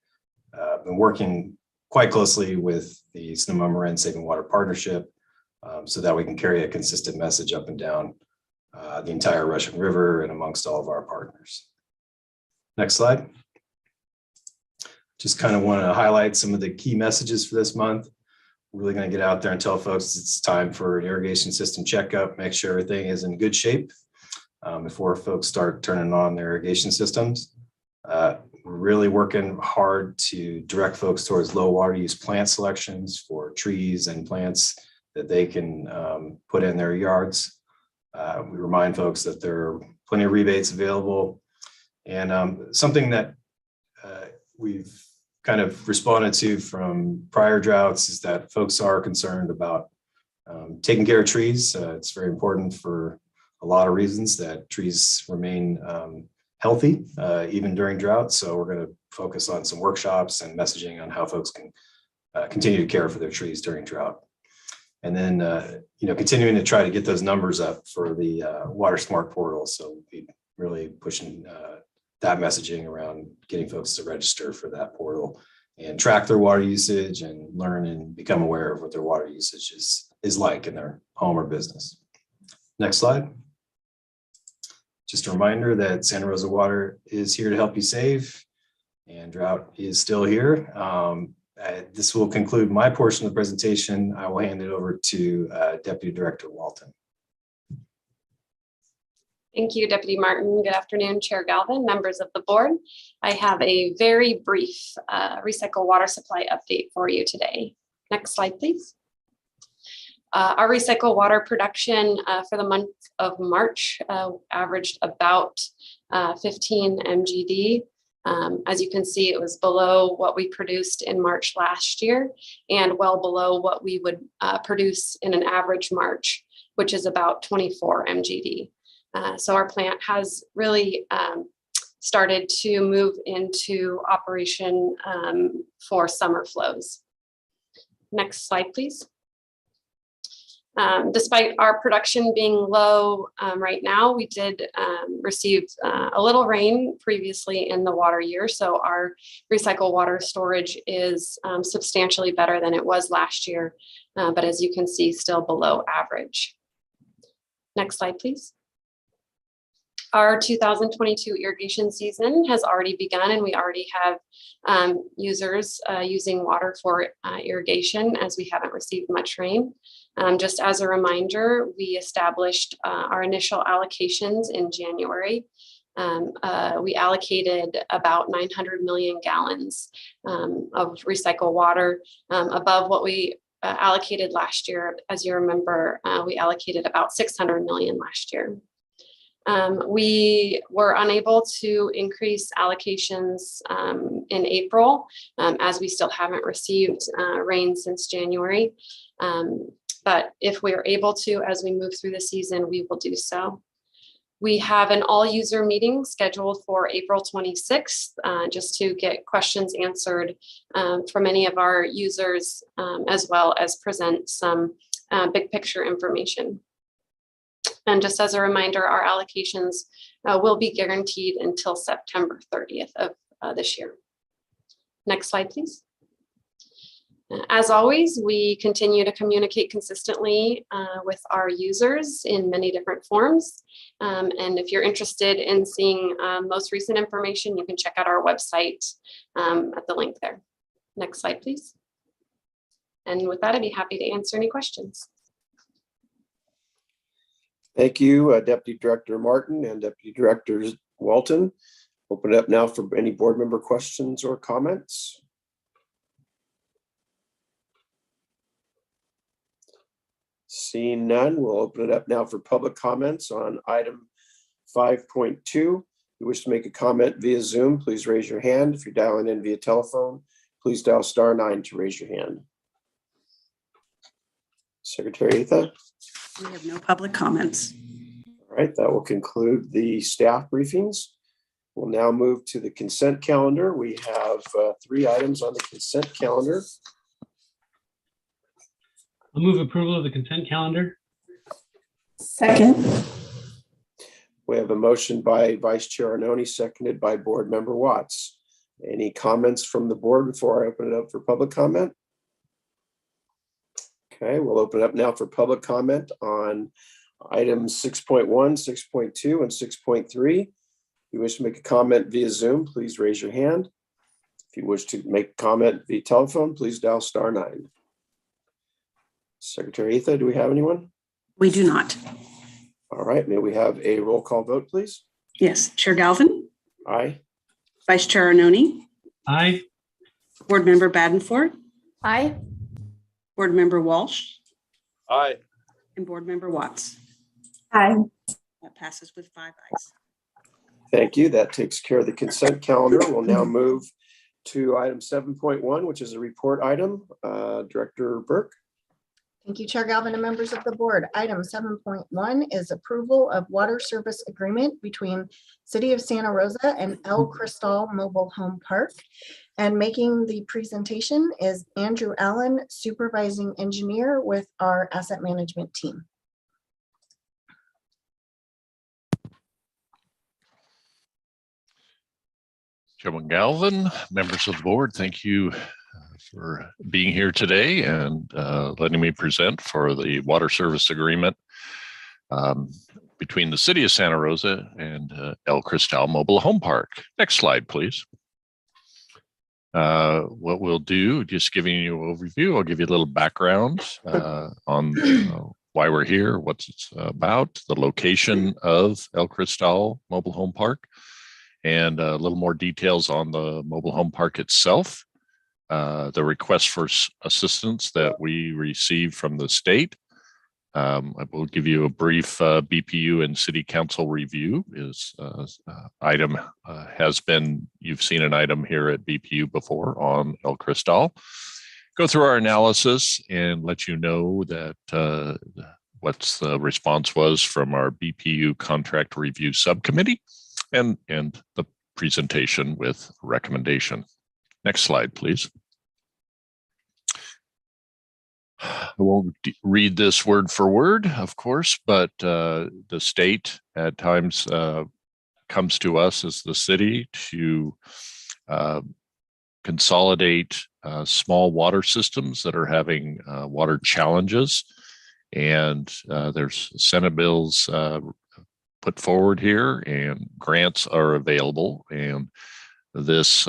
been working quite closely with the Sonoma Marin Saving Water Partnership so that we can carry a consistent message up and down the entire Russian River and amongst all of our partners. Next slide. Just kind of want to highlight some of the key messages for this month. We're really going to get out there and tell folks it's time for an irrigation system checkup, make sure everything is in good shape before folks start turning on their irrigation systems. We're really working hard to direct folks towards low water use plant selections for trees and plants that they can put in their yards. We remind folks that there are plenty of rebates available. And something that we've kind of responded to from prior droughts is that folks are concerned about taking care of trees. It's very important for a lot of reasons that trees remain healthy even during drought. So we're going to focus on some workshops and messaging on how folks can continue to care for their trees during drought. And then, continuing to try to get those numbers up for the Water Smart portal. So we'll be really pushing that messaging around getting folks to register for that portal and track their water usage and learn and become aware of what their water usage is like in their home or business. Next slide. Just a reminder that Santa Rosa Water is here to help you save, and drought is still here. This will conclude my portion of the presentation. I will hand it over to Deputy Director Walton. Thank you, Deputy Martin. Good afternoon, Chair Galvin, members of the board. I have a very brief recycle water supply update for you today. Next slide, please. Our recycle water production for the month of March averaged about 15 MGD. As you can see, it was below what we produced in March last year and well below what we would produce in an average March, which is about 24 MGD. So our plant has really started to move into operation for summer flows. Next slide, please. Despite our production being low right now, we did receive a little rain previously in the water year. So our recycled water storage is substantially better than it was last year, but as you can see, still below average. Next slide, please. Our 2022 irrigation season has already begun, and we already have users using water for irrigation as we haven't received much rain. Just as a reminder, we established our initial allocations in January. We allocated about 900 million gallons of recycled water above what we allocated last year. As you remember, we allocated about 600 million last year. We were unable to increase allocations in April as we still haven't received rain since January. But if we are able to, as we move through the season, we will do so. We have an all-user meeting scheduled for April 26th, just to get questions answered from any of our users, as well as present some big picture information. And just as a reminder, our allocations will be guaranteed until September 30th of this year. Next slide, please. As always, we continue to communicate consistently with our users in many different forms. And if you're interested in seeing most recent information, you can check out our website at the link there. Next slide, please. And with that, I'd be happy to answer any questions. Thank you, Deputy Director Martin and Deputy Director Walton. Open it up now for any board member questions or comments. Seeing none, we'll open it up now for public comments on item 5.2. If you wish to make a comment via Zoom, please raise your hand. If you're dialing in via telephone, please dial *9 to raise your hand. Secretary Etha. We have no public comments. All right, that will conclude the staff briefings. We'll now move to the consent calendar. We have 3 items on the consent calendar. I'll move approval of the consent calendar. Second. We have a motion by Vice Chair Arnone, seconded by Board Member Watts. Any comments from the board before I open it up for public comment? Okay, we'll open it up now for public comment on items 6.1, 6.2, and 6.3. If you wish to make a comment via Zoom, please raise your hand. If you wish to make a comment via telephone, please dial *9. Secretary Etha, do we have anyone? We do not. All right, may we have a roll call vote, please? Yes, Chair Galvin, Aye. Vice Chair Arnone, Aye. Board Member Badenford, Aye. Board Member Walsh, Aye. and Board Member Watts. Aye. That passes with 5 ayes. Thank you. That takes care of the consent calendar. We'll now move to item 7.1, which is a report item. Director Burke. Thank you, Chair Galvin and members of the board. Item 7.1 is approval of water service agreement between City of Santa Rosa and El Cristal Mobile Home Park. And making the presentation is Andrew Allen, supervising engineer with our asset management team. Chairman Galvin, members of the board, thank you for being here today and letting me present for the water service agreement between the City of Santa Rosa and El Cristal Mobile Home Park. Next slide, please. What we'll do, just giving you an overview, I'll give you a little background on why we're here, what it's about, the location of El Cristal Mobile Home Park, and a little more details on the mobile home park itself, the request for assistance that we received from the state. I will give you a brief BPU and City Council review. Item has been, you've seen an item here at BPU before on El Cristal. Go through our analysis and let you know that what the response was from our BPU contract review subcommittee and the presentation with recommendation. Next slide, please. I won't read this word for word, of course, but the state at times comes to us as the city to consolidate small water systems that are having water challenges. And there's Senate bills put forward here and grants are available. And this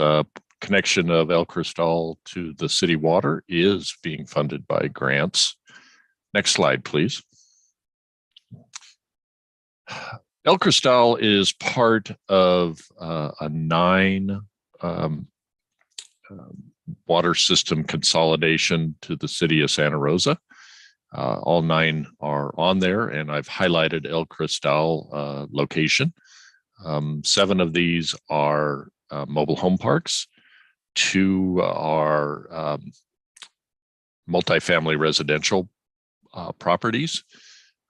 connection of El Cristal to the city water is being funded by grants. Next slide, please. El Cristal is part of a 9 water system consolidation to the city of Santa Rosa. All 9 are on there, and I've highlighted El Cristal location. 7 of these are mobile home parks. 2 are multifamily residential properties,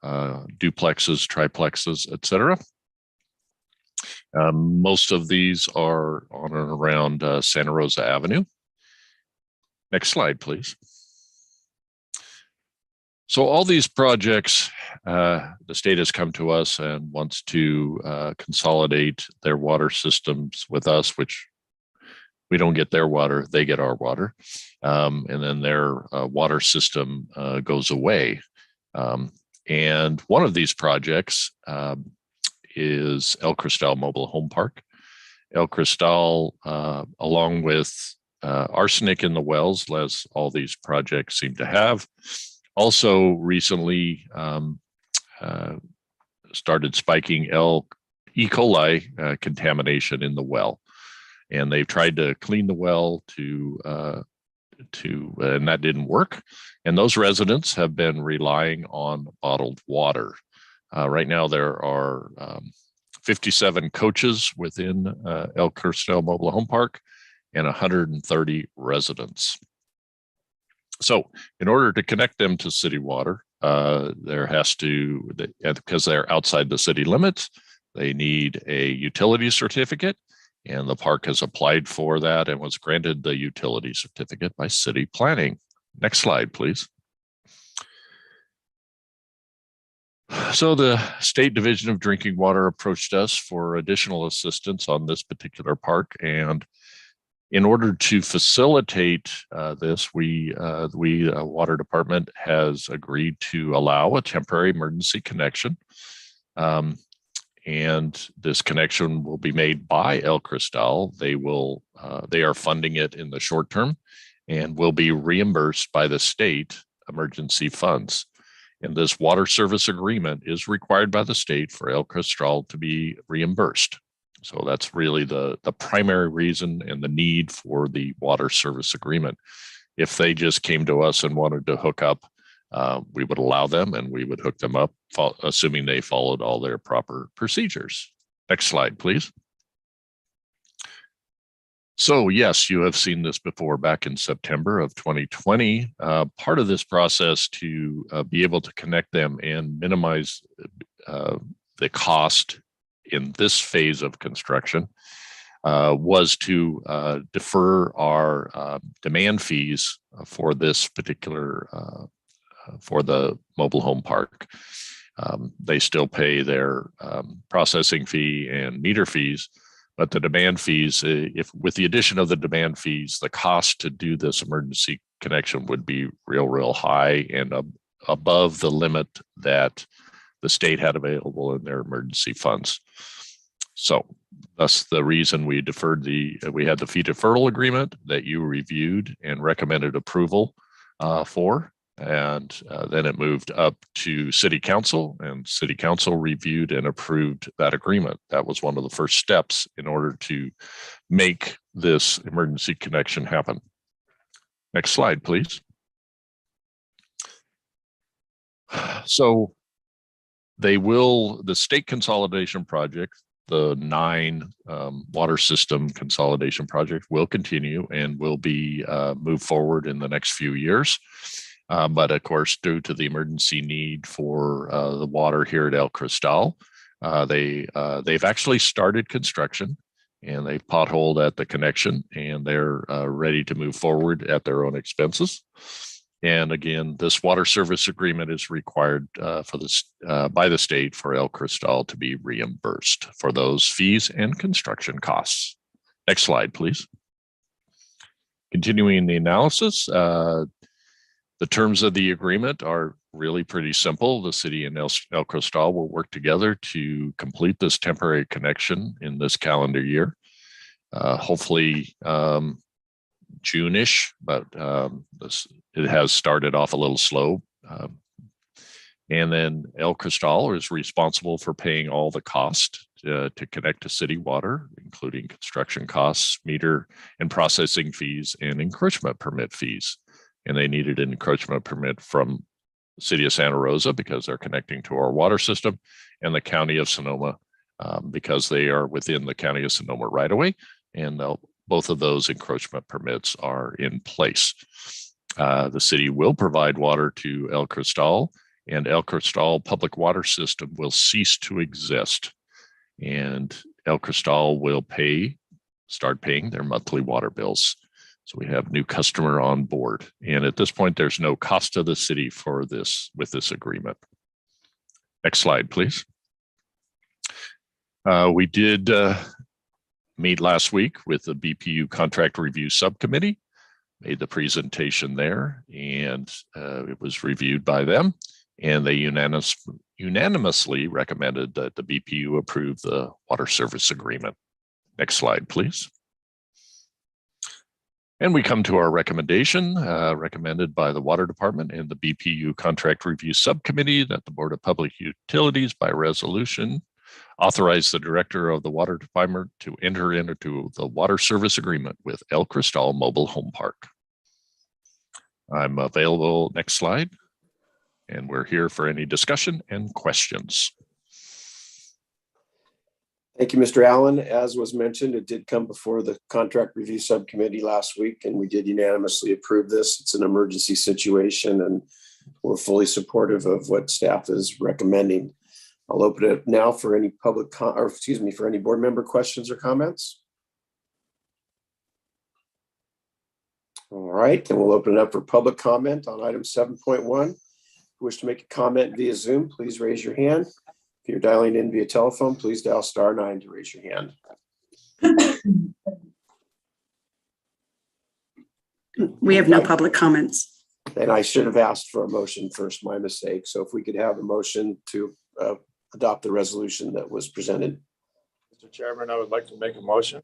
duplexes, triplexes, etc. Most of these are on and around Santa Rosa Avenue. Next slide, please. So all these projects, the state has come to us and wants to consolidate their water systems with us, which We don't get their water, they get our water. And then their water system goes away. And one of these projects is El Cristal Mobile Home Park. El Cristal, along with arsenic in the wells, as all these projects seem to have, also recently started spiking E. coli contamination in the well. And they've tried to clean the well and that didn't work. And those residents have been relying on bottled water. Right now, there are 57 coaches within El Cristal Mobile Home Park and 130 residents. So in order to connect them to city water, there has to, because they're outside the city limits, they need a utility certificate. And the park has applied for that and was granted the utility certificate by city planning. Next slide, please. So the State Division of Drinking Water approached us for additional assistance on this particular park. And in order to facilitate this, the Water Department has agreed to allow a temporary emergency connection. And this connection will be made by El Cristal. They are funding it in the short term and will be reimbursed by the state emergency funds. And this water service agreement is required by the state for El Cristal to be reimbursed. So that's really the primary reason and the need for the water service agreement. If they just came to us and wanted to hook up, we would allow them and we would hook them up, assuming they followed all their proper procedures. Next slide, please. So yes, you have seen this before back in September of 2020. Part of this process to be able to connect them and minimize the cost in this phase of construction was to defer our demand fees for this particular for the mobile home park. They still pay their processing fee and meter fees, but the demand fees, if with the addition of the demand fees, the cost to do this emergency connection would be real high and above the limit that the state had available in their emergency funds. So that's the reason we deferred we had the fee deferral agreement that you reviewed and recommended approval for. And then it moved up to City Council, and City Council reviewed and approved that agreement. That was one of the first steps in order to make this emergency connection happen. Next slide, please. So the state consolidation project, the 9 water system consolidation project, will continue and will be moved forward in the next few years. But of course, due to the emergency need for the water here at El Cristal, they've actually started construction and they've potholed at the connection and they're ready to move forward at their own expenses. And again, this water service agreement is required for this by the state for El Cristal to be reimbursed for those fees and construction costs. Next slide, please. Continuing the analysis, the terms of the agreement are really pretty simple. The city and El Cristal will work together to complete this temporary connection in this calendar year. Hopefully June-ish, but it has started off a little slow. And then El Cristal is responsible for paying all the cost to connect to city water, including construction costs, meter and processing fees, and encroachment permit fees. And they needed an encroachment permit from the city of Santa Rosa because they're connecting to our water system, and the county of Sonoma because they are within the county of Sonoma right away. And both of those encroachment permits are in place. The city will provide water to El Cristal, and El Cristal public water system will cease to exist. And El Cristal will start paying their monthly water bills. So we have new customer on board. And at this point, there's no cost to the city for this with this agreement. Next slide, please. We did meet last week with the BPU Contract Review Subcommittee, made the presentation there, and it was reviewed by them, and they unanimously recommended that the BPU approve the water service agreement. Next slide, please. And we come to our recommendation, recommended by the Water Department and the BPU Contract Review Subcommittee, that the Board of Public Utilities by resolution authorize the Director of the Water Department to enter into the water service agreement with El Cristal Mobile Home Park. I'm available. Next slide. And we're here for any discussion and questions. Thank you, Mr. Allen. As was mentioned, it did come before the Contract Review Subcommittee last week, and we did unanimously approve this. It's an emergency situation, and we're fully supportive of what staff is recommending. I'll open it now for any for any board member questions or comments. All right, then we'll open it up for public comment on item 7.1. If you wish to make a comment via Zoom, please raise your hand. If you're dialing in via telephone, please dial *9 to raise your hand. We have no public comments. And I should have asked for a motion first, my mistake. So if we could have a motion to adopt the resolution that was presented. Mr. Chairman, I would like to make a motion.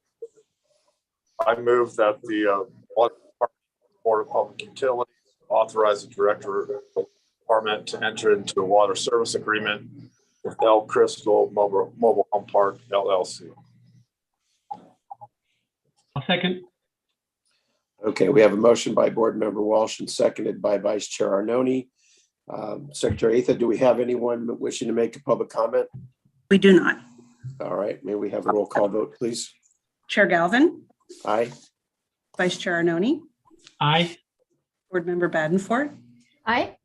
I move that the Water Department, Board of Public Utilities authorize the Director of the Department to enter into a water service agreement with El Cristal Mobile Home Park, LLC. I'll second. Okay, we have a motion by Board Member Walsh and seconded by Vice Chair Arnone. Secretary Atha, do we have anyone wishing to make a public comment? We do not. All right, may we have a roll call vote, please? Chair Galvin, Aye. Vice Chair Arnone, Aye. Board Member Badenford, Aye.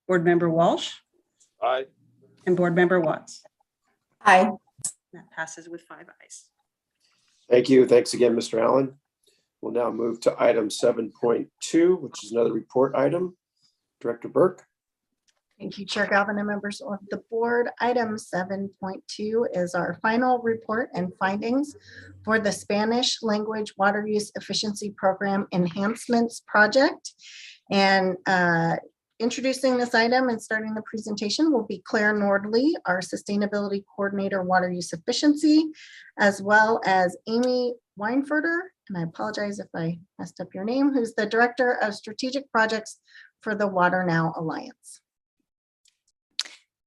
Board Member Walsh, Aye. and Board Member Watts. Aye. That passes with 5 ayes. Thank you. Thanks again, Mr. Allen. We'll now move to item 7.2, which is another report item. Director Burke. Thank you, Chair Galvin and members of the board. Item 7.2 is our final report and findings for the Spanish language water use efficiency program enhancements project. And introducing this item and starting the presentation will be Claire Nordley, our Sustainability Coordinator, Water Use Efficiency, as well as Amy Weinfurter, and I apologize if I messed up your name, who's the Director of Strategic Projects for the Water Now Alliance.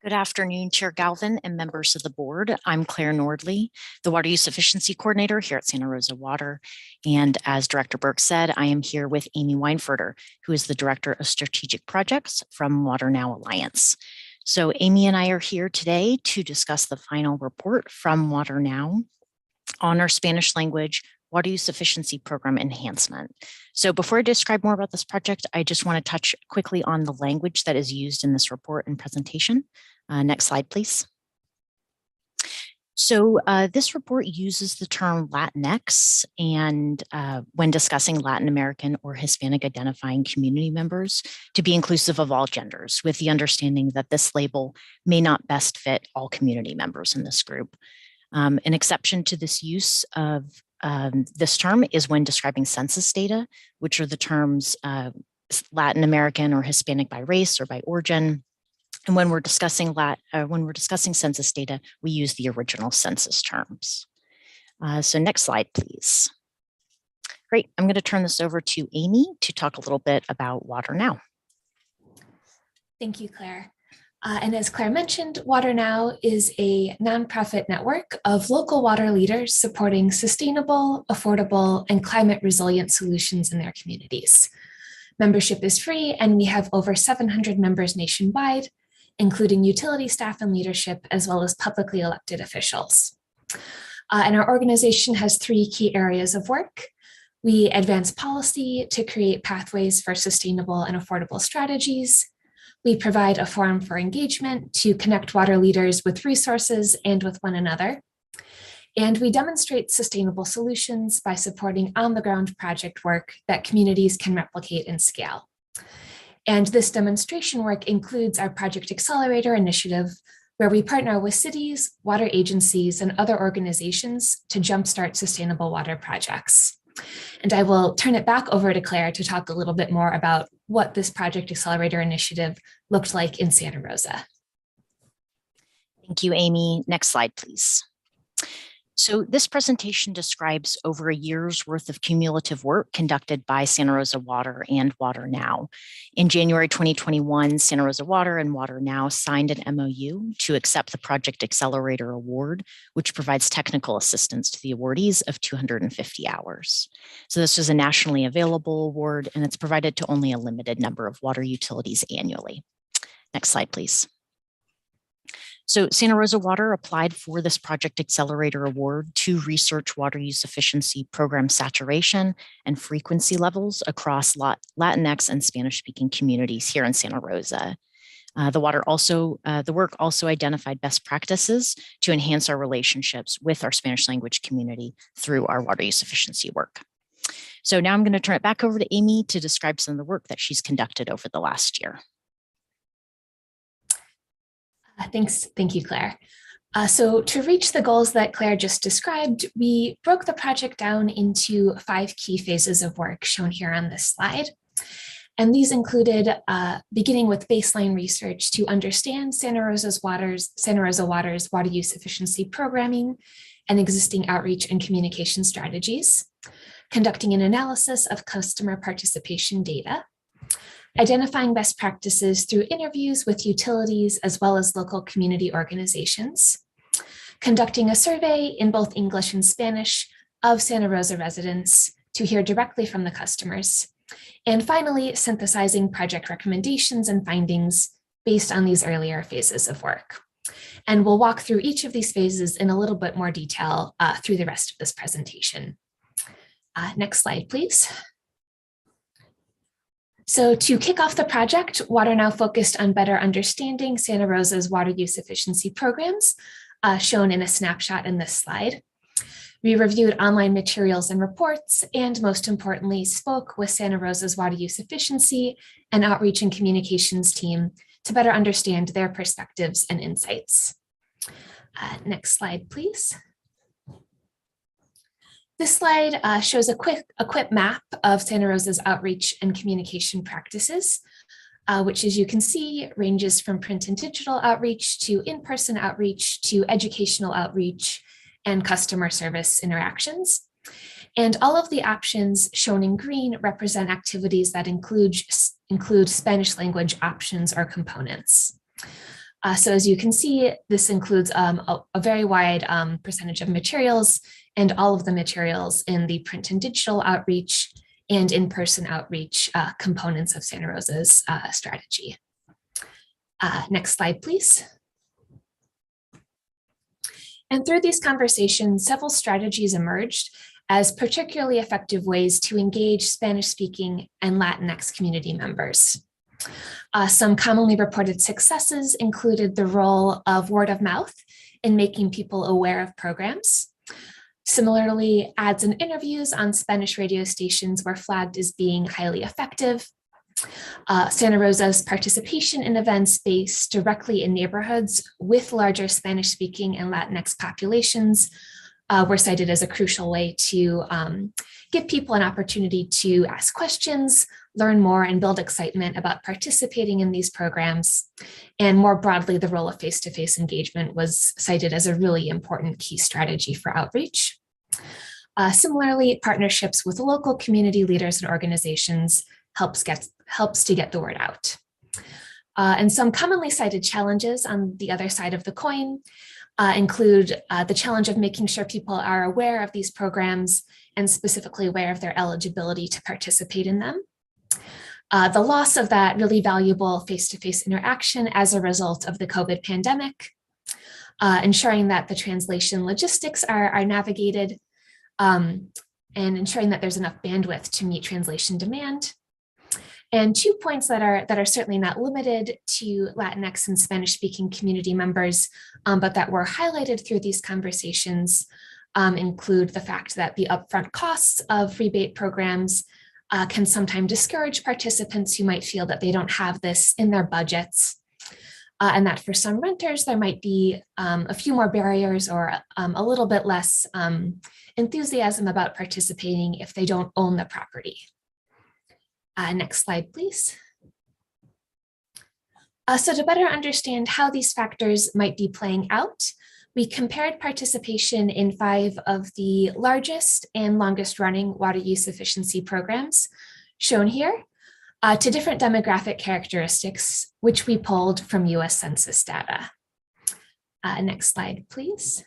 Good afternoon, Chair Galvin and members of the board. I'm Claire Nordley, the Water Use Efficiency Coordinator here at Santa Rosa Water. And as Director Burke said, I am here with Amy Weinfurter, who is the Director of Strategic Projects from Water Now Alliance. So Amy and I are here today to discuss the final report from Water Now on our Spanish language water use efficiency program enhancement. So before I describe more about this project, I just want to touch quickly on the language that is used in this report and presentation. Next slide, please. So this report uses the term Latinx and when discussing Latin American or Hispanic identifying community members to be inclusive of all genders, with the understanding that this label may not best fit all community members in this group. An exception to this use of this term is when describing census data, which are the terms Latin American or Hispanic by race or by origin. And when we're discussing census data, we use the original census terms. So next slide, please. Great. I'm going to turn this over to Amy to talk a little bit about Water Now. Thank you, Claire. And as Claire mentioned, Water Now is a nonprofit network of local water leaders supporting sustainable, affordable, and climate resilient solutions in their communities. Membership is free, and we have over 700 members nationwide, including utility staff and leadership, as well as publicly elected officials. And our organization has 3 key areas of work. We advance policy to create pathways for sustainable and affordable strategies. We provide a forum for engagement to connect water leaders with resources and with one another. And we demonstrate sustainable solutions by supporting on-the-ground project work that communities can replicate and scale. And this demonstration work includes our Project Accelerator initiative, where we partner with cities, water agencies, and other organizations to jumpstart sustainable water projects. And I will turn it back over to Claire to talk a little bit more about what this Project Accelerator initiative looked like in Santa Rosa. Thank you, Amy. Next slide, please. So this presentation describes over a year's worth of cumulative work conducted by Santa Rosa Water and Water Now. In January 2021, Santa Rosa Water and Water Now signed an MOU to accept the Project Accelerator Award, which provides technical assistance to the awardees of 250 hours. So this is a nationally available award, and it's provided to only a limited number of water utilities annually. Next slide, please. So Santa Rosa Water applied for this Project Accelerator Award to research water use efficiency program saturation and frequency levels across Latinx and Spanish-speaking communities here in Santa Rosa. The work also identified best practices to enhance our relationships with our Spanish language community through our water use efficiency work. So now I'm going to turn it back over to Amy to describe some of the work that she's conducted over the last year. Thank you, Claire. So to reach the goals that Claire just described, we broke the project down into 5 key phases of work shown here on this slide. And these included beginning with baseline research to understand Santa Rosa Water's water use efficiency programming and existing outreach and communication strategies, conducting an analysis of customer participation data, identifying best practices through interviews with utilities as well as local community organizations, conducting a survey in both English and Spanish of Santa Rosa residents to hear directly from the customers, and finally, synthesizing project recommendations and findings based on these earlier phases of work. And we'll walk through each of these phases in a little bit more detail through the rest of this presentation. Next slide, please. So to kick off the project, Water Now focused on better understanding Santa Rosa's water use efficiency programs, shown in a snapshot in this slide. We reviewed online materials and reports, and most importantly, spoke with Santa Rosa's water use efficiency and outreach and communications team to better understand their perspectives and insights. Next slide, please. This slide shows a quick map of Santa Rosa's outreach and communication practices, which, as you can see, ranges from print and digital outreach to in-person outreach to educational outreach and customer service interactions. And all of the options shown in green represent activities that include Spanish language options or components. So as you can see, this includes a very wide percentage of materials, and all of the materials in the print and digital outreach and in-person outreach components of Santa Rosa's strategy. Next slide, please. And through these conversations, several strategies emerged as particularly effective ways to engage Spanish-speaking and Latinx community members. Some commonly reported successes included the role of word of mouth in making people aware of programs. Similarly, ads and interviews on Spanish radio stations were flagged as being highly effective. Santa Rosa's participation in events based directly in neighborhoods with larger Spanish-speaking and Latinx populations were cited as a crucial way to give people an opportunity to ask questions, learn more, and build excitement about participating in these programs. And more broadly, the role of face-to-face engagement was cited as a really important key strategy for outreach. Similarly, partnerships with local community leaders and organizations helps to get the word out. And some commonly cited challenges on the other side of the coin include the challenge of making sure people are aware of these programs and specifically aware of their eligibility to participate in them. The loss of that really valuable face-to-face interaction as a result of the COVID pandemic, ensuring that the translation logistics are navigated, and ensuring that there's enough bandwidth to meet translation demand. And 2 points that are certainly not limited to Latinx and Spanish-speaking community members, but that were highlighted through these conversations include the fact that the upfront costs of rebate programs can sometimes discourage participants who might feel that they don't have this in their budgets. and that for some renters, there might be a few more barriers or a little bit less enthusiasm about participating if they don't own the property. Next slide, please. So to better understand how these factors might be playing out, we compared participation in 5 of the largest and longest running water use efficiency programs, shown here, to different demographic characteristics, which we pulled from US Census data. Next slide, please.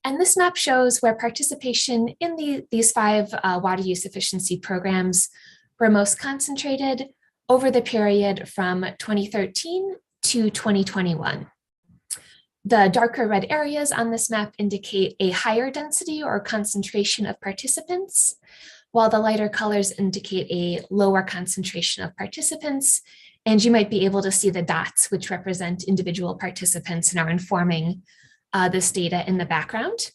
And this map shows where participation in these 5 water use efficiency programs were most concentrated over the period from 2013 to 2021. The darker red areas on this map indicate a higher density or concentration of participants, while the lighter colors indicate a lower concentration of participants. And you might be able to see the dots, which represent individual participants and are informing this data in the background.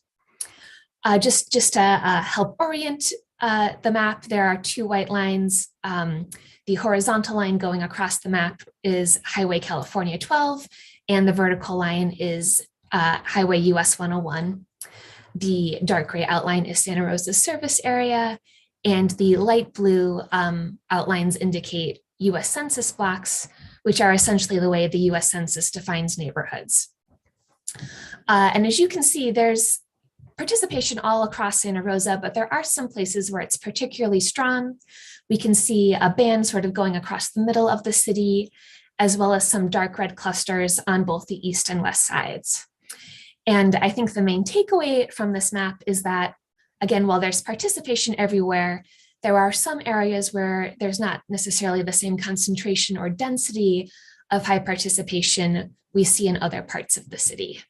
Just to help orient the map, there are 2 white lines. The horizontal line going across the map is Highway California 12, and the vertical line is Highway US 101. The dark gray outline is Santa Rosa's service area, and the light blue outlines indicate US Census blocks, which are essentially the way the US Census defines neighborhoods. And as you can see, there's participation all across Santa Rosa, but there are some places where it's particularly strong. We can see a band sort of going across the middle of the city, as well as some dark red clusters on both the east and west sides. And I think the main takeaway from this map is that, again, while there's participation everywhere, there are some areas where there's not necessarily the same concentration or density of high participation we see in other parts of the city.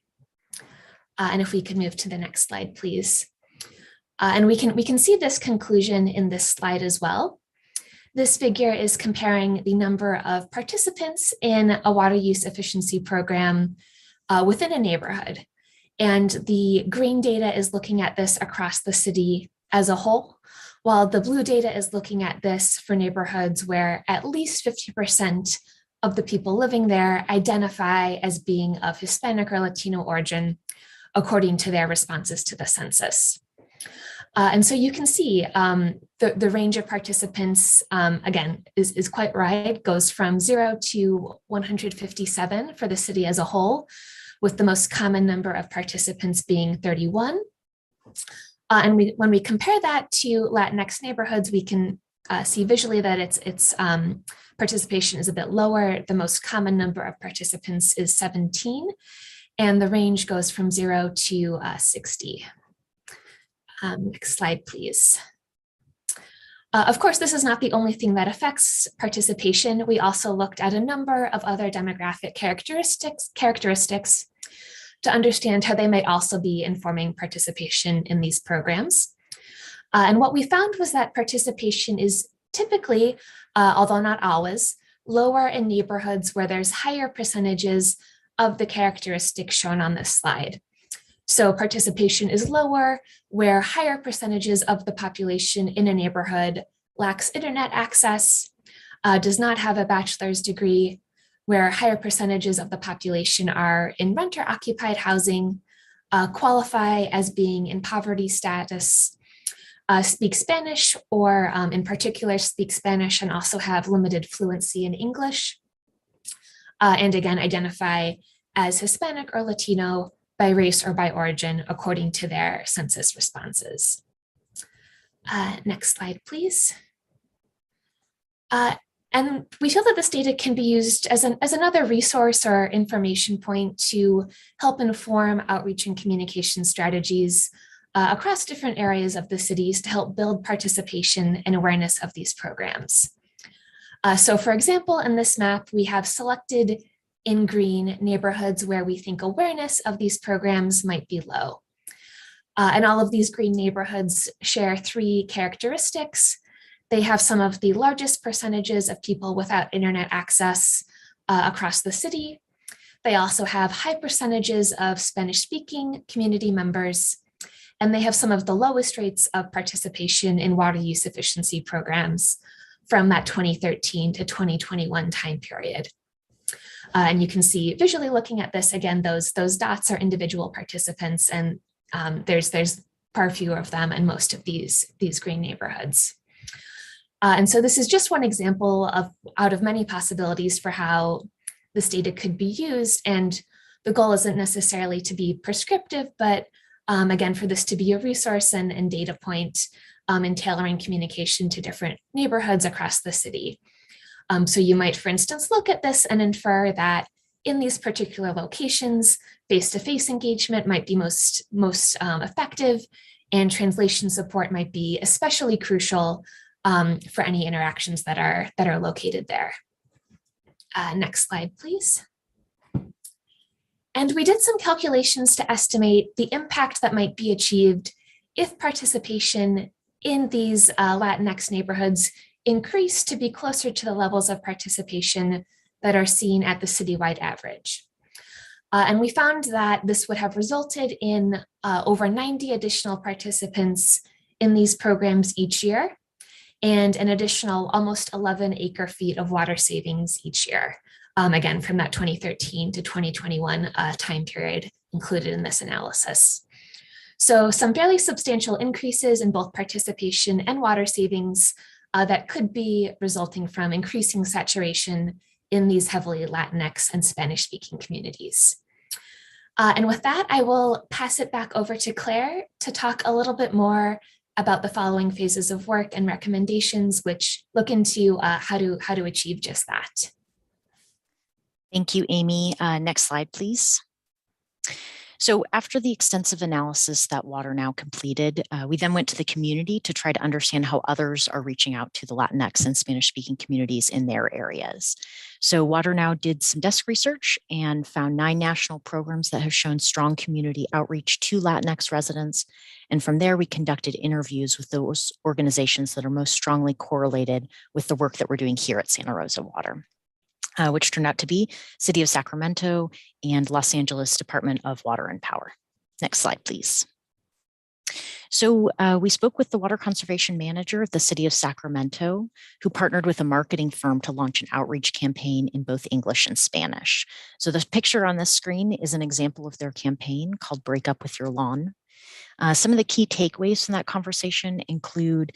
And if we could move to the next slide, please. And we can see this conclusion in this slide as well. This figure is comparing the number of participants in a water use efficiency program within a neighborhood. And the green data is looking at this across the city as a whole, while the blue data is looking at this for neighborhoods where at least 50% of the people living there identify as being of Hispanic or Latino origin, according to their responses to the census. And so you can see the range of participants, again, is quite wide, goes from 0 to 157 for the city as a whole, with the most common number of participants being 31. And when we compare that to Latinx neighborhoods, we can see visually that its participation is a bit lower. The most common number of participants is 17, and the range goes from 0 to 60. Next slide, please. Of course, this is not the only thing that affects participation. We also looked at a number of other demographic characteristics to understand how they might also be informing participation in these programs. And what we found was that participation is typically, although not always, lower in neighborhoods where there's higher percentages of the characteristics shown on this slide. So participation is lower where higher percentages of the population in a neighborhood lacks internet access, does not have a bachelor's degree, where higher percentages of the population are in renter-occupied housing, qualify as being in poverty status, speak Spanish, or in particular speak Spanish and also have limited fluency in English, and again, identify as Hispanic or Latino by race or by origin, according to their census responses. Next slide, please. And we feel that this data can be used as another resource or information point to help inform outreach and communication strategies across different areas of the cities to help build participation and awareness of these programs. So for example, in this map, we have selected in green neighborhoods where we think awareness of these programs might be low. And all of these green neighborhoods share 3 characteristics. They have some of the largest percentages of people without internet access across the city. They also have high percentages of Spanish-speaking community members, and they have some of the lowest rates of participation in water use efficiency programs from that 2013 to 2021 time period. And you can see visually looking at this, again, those dots are individual participants, and there's far fewer of them in most of these green neighborhoods. And so this is just one example out of many possibilities for how this data could be used. And the goal isn't necessarily to be prescriptive, but again, for this to be a resource and data point in tailoring communication to different neighborhoods across the city. So you might, for instance, look at this and infer that in these particular locations, face-to-face engagement might be most effective, and translation support might be especially crucial for any interactions that are located there. Next slide, please. And we did some calculations to estimate the impact that might be achieved if participation in these Latinx neighborhoods increased to be closer to the levels of participation that are seen at the citywide average. And we found that this would have resulted in over 90 additional participants in these programs each year, and an additional almost 11 acre feet of water savings each year. Again, from that 2013 to 2021 time period included in this analysis. So some fairly substantial increases in both participation and water savings that could be resulting from increasing saturation in these heavily Latinx and Spanish-speaking communities. And with that, I will pass it back over to Claire to talk a little bit more about the following phases of work and recommendations, which look into how to achieve just that. Thank you, Amy. Next slide, please. So after the extensive analysis that WaterNow completed, we then went to the community to try to understand how others are reaching out to the Latinx and Spanish-speaking communities in their areas. So WaterNow did some desk research and found 9 national programs that have shown strong community outreach to Latinx residents. And from there, we conducted interviews with those organizations that are most strongly correlated with the work that we're doing here at Santa Rosa Water. Which turned out to be City of Sacramento and Los Angeles Department of Water and Power. Next slide, please. So we spoke with the water conservation manager of the City of Sacramento, who partnered with a marketing firm to launch an outreach campaign in both English and Spanish. So the picture on this screen is an example of their campaign called Break Up With Your Lawn. Some of the key takeaways from that conversation include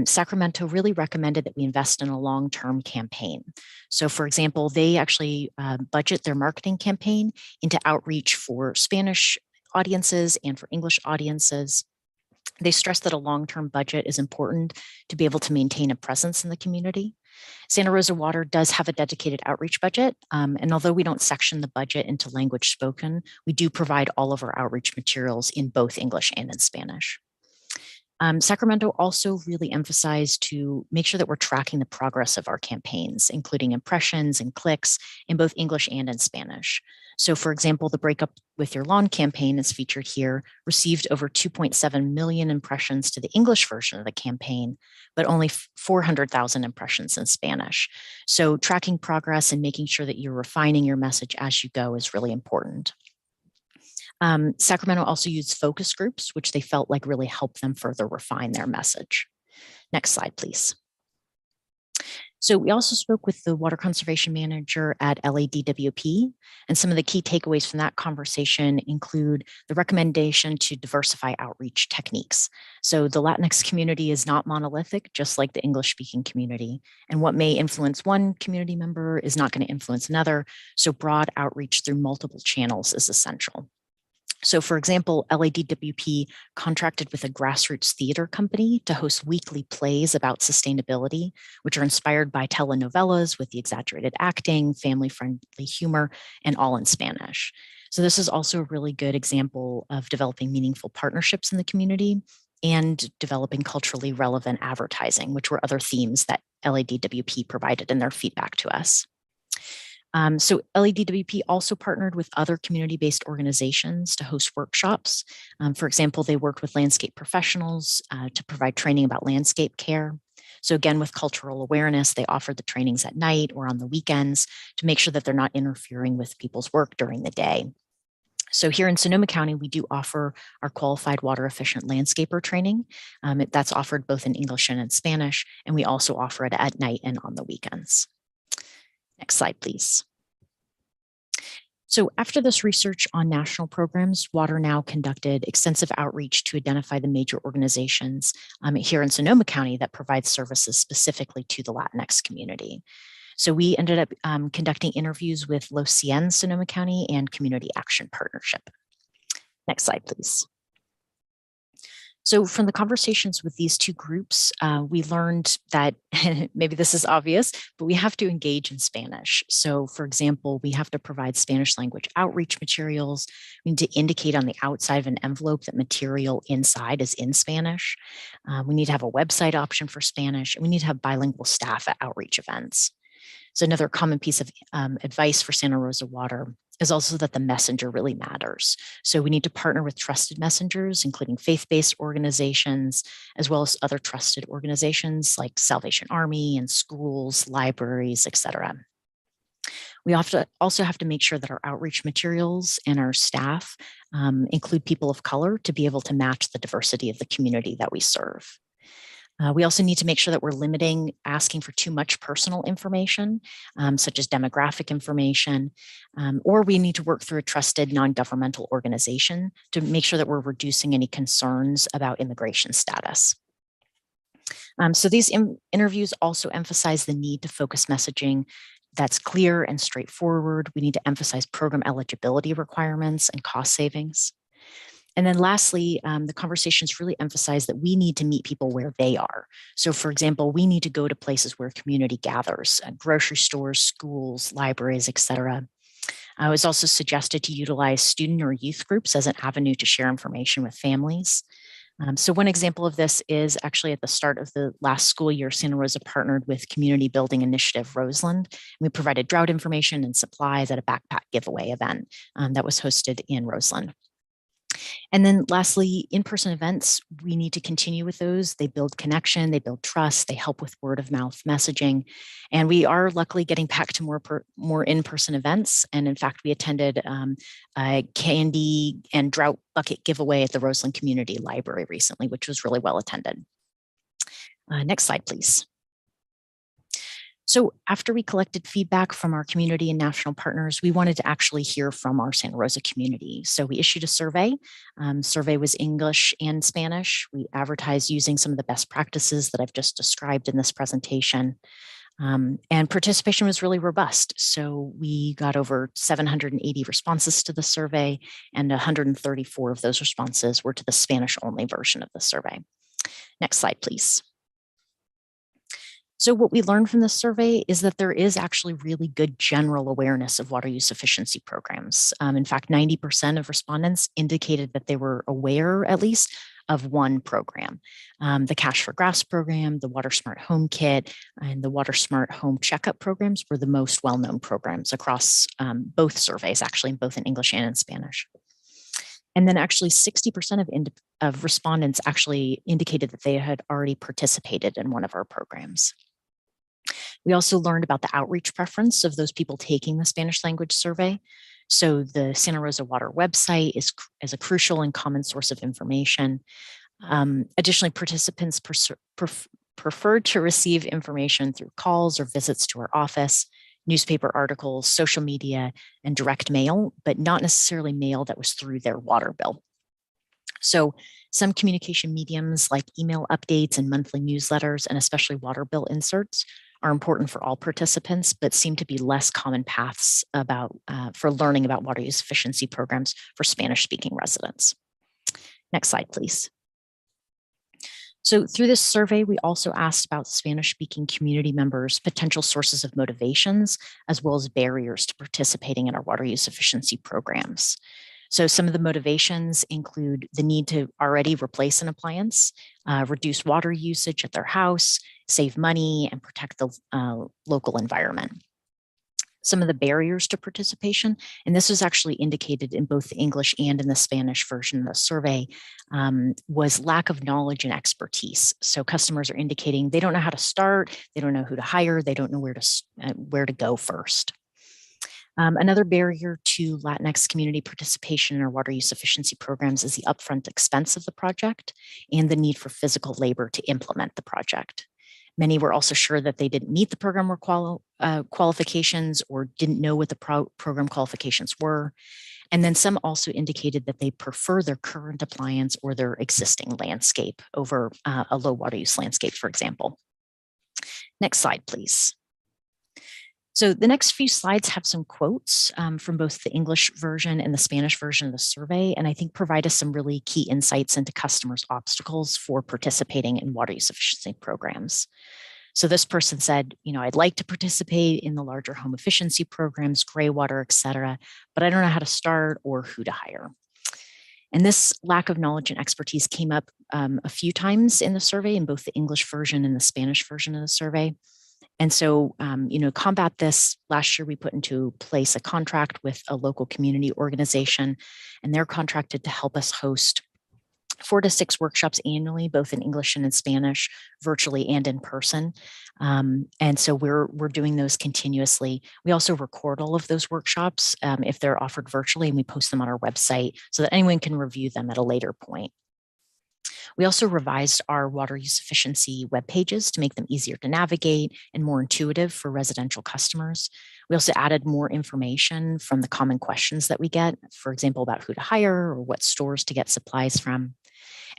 Sacramento really recommended that we invest in a long-term campaign. So for example, they actually budget their marketing campaign into outreach for Spanish audiences and for English audiences. They stress that a long-term budget is important to be able to maintain a presence in the community. Santa Rosa Water does have a dedicated outreach budget, and although we don't section the budget into language spoken, we do provide all of our outreach materials in both English and in Spanish. Sacramento also really emphasized to make sure that we're tracking the progress of our campaigns, including impressions and clicks in both English and in Spanish. So for example, the Break Up With Your Lawn campaign is featured here, received over 2.7 million impressions to the English version of the campaign, but only 400,000 impressions in Spanish. So tracking progress and making sure that you're refining your message as you go is really important. Sacramento also used focus groups, which they felt like really helped them further refine their message. Next slide, please. So we also spoke with the water conservation manager at LADWP, and some of the key takeaways from that conversation include the recommendation to diversify outreach techniques. So the Latinx community is not monolithic, just like the English-speaking community, and what may influence one community member is not going to influence another, so broad outreach through multiple channels is essential. So for example, LADWP contracted with a grassroots theater company to host weekly plays about sustainability, which are inspired by telenovelas with the exaggerated acting, family-friendly humor, and all in Spanish. So this is also a really good example of developing meaningful partnerships in the community and developing culturally relevant advertising, which were other themes that LADWP provided in their feedback to us. So LADWP also partnered with other community-based organizations to host workshops. For example, they worked with landscape professionals to provide training about landscape care. So again, with cultural awareness, they offered the trainings at night or on the weekends to make sure that they're not interfering with people's work during the day. So here in Sonoma County, we do offer our qualified water efficient landscaper training. That's offered both in English and in Spanish, and we also offer it at night and on the weekends. Next slide, please. So after this research on national programs, WaterNow conducted extensive outreach to identify the major organizations here in Sonoma County that provide services specifically to the Latinx community. So we ended up conducting interviews with Los Cien, Sonoma County, and Community Action Partnership. Next slide, please. So from the conversations with these two groups, we learned that maybe this is obvious, but we have to engage in Spanish. So for example, we have to provide Spanish language outreach materials. We need to indicate on the outside of an envelope that material inside is in Spanish. We need to have a website option for Spanish, and we need to have bilingual staff at outreach events. So another common piece of advice for Santa Rosa Water is also that the messenger really matters. So we need to partner with trusted messengers, including faith-based organizations, as well as other trusted organizations like Salvation Army and schools, libraries, etc. We also have to make sure that our outreach materials and our staff include people of color to be able to match the diversity of the community that we serve. We also need to make sure that we're limiting asking for too much personal information, such as demographic information, or we need to work through a trusted non-governmental organization to make sure that we're reducing any concerns about immigration status. So these interviews also emphasize the need to focus messaging that's clear and straightforward. We need to emphasize program eligibility requirements and cost savings. And then lastly, the conversations really emphasize that we need to meet people where they are. So for example, we need to go to places where community gathers, grocery stores, schools, libraries, etc. It was also suggested to utilize student or youth groups as an avenue to share information with families. So one example of this is actually at the start of the last school year, Santa Rosa partnered with Community Building Initiative Roseland. We provided drought information and supplies at a backpack giveaway event that was hosted in Roseland. And then lastly, in-person events, we need to continue with those. They build connection, they build trust, they help with word of mouth messaging. And we are luckily getting back to more in-person events. And in fact, we attended a candy and drought bucket giveaway at the Roseland Community Library recently, which was really well attended. Next slide, please. So after we collected feedback from our community and national partners, we wanted to actually hear from our Santa Rosa community. So we issued a survey. Survey was English and Spanish. We advertised using some of the best practices that I've just described in this presentation. And participation was really robust. So we got over 780 responses to the survey, and 134 of those responses were to the Spanish-only version of the survey. Next slide, please. So what we learned from this survey is that there is actually really good general awareness of water use efficiency programs. In fact, 90% of respondents indicated that they were aware, at least, of one program. The Cash for Grass program, the Water Smart Home Kit, and the Water Smart Home Checkup programs were the most well-known programs across both surveys, actually, both in English and in Spanish. And then actually 60% of respondents actually indicated that they had already participated in one of our programs. We also learned about the outreach preference of those people taking the Spanish language survey. So the Santa Rosa Water website is a crucial and common source of information. Additionally, participants preferred to receive information through calls or visits to our office, newspaper articles, social media, and direct mail, but not necessarily mail that was through their water bill. So some communication mediums like email updates and monthly newsletters, and especially water bill inserts, are important for all participants, but seem to be less common paths for learning about water use efficiency programs for Spanish-speaking residents. Next slide, please. So through this survey, we also asked about Spanish-speaking community members' potential sources of motivations, as well as barriers to participating in our water use efficiency programs. So some of the motivations include the need to already replace an appliance, reduce water usage at their house, save money, and protect the local environment. Some of the barriers to participation, and this was actually indicated in both the English and in the Spanish version of the survey, was lack of knowledge and expertise. So customers are indicating they don't know how to start, they don't know who to hire, they don't know where to go first. Another barrier to Latinx community participation in our water use efficiency programs is the upfront expense of the project and the need for physical labor to implement the project. Many were also sure that they didn't meet the program qualifications or didn't know what the program qualifications were. And then some also indicated that they prefer their current appliance or their existing landscape over a low water use landscape, for example. Next slide, please. So the next few slides have some quotes from both the English version and the Spanish version of the survey, and I think provide us some really key insights into customers' obstacles for participating in water use efficiency programs. So this person said, I'd like to participate in the larger home efficiency programs, gray water, et cetera, but I don't know how to start or who to hire. And this lack of knowledge and expertise came up a few times in the survey, in both the English version and the Spanish version of the survey. And so, combat this, last year we put into place a contract with a local community organization, and they're contracted to help us host 4 to 6 workshops annually, both in English and in Spanish, virtually and in person. And so we're doing those continuously. We also record all of those workshops if they're offered virtually, and we post them on our website so that anyone can review them at a later point. We also revised our water use efficiency web pages to make them easier to navigate and more intuitive for residential customers. We also added more information from the common questions that we get, for example, about who to hire or what stores to get supplies from.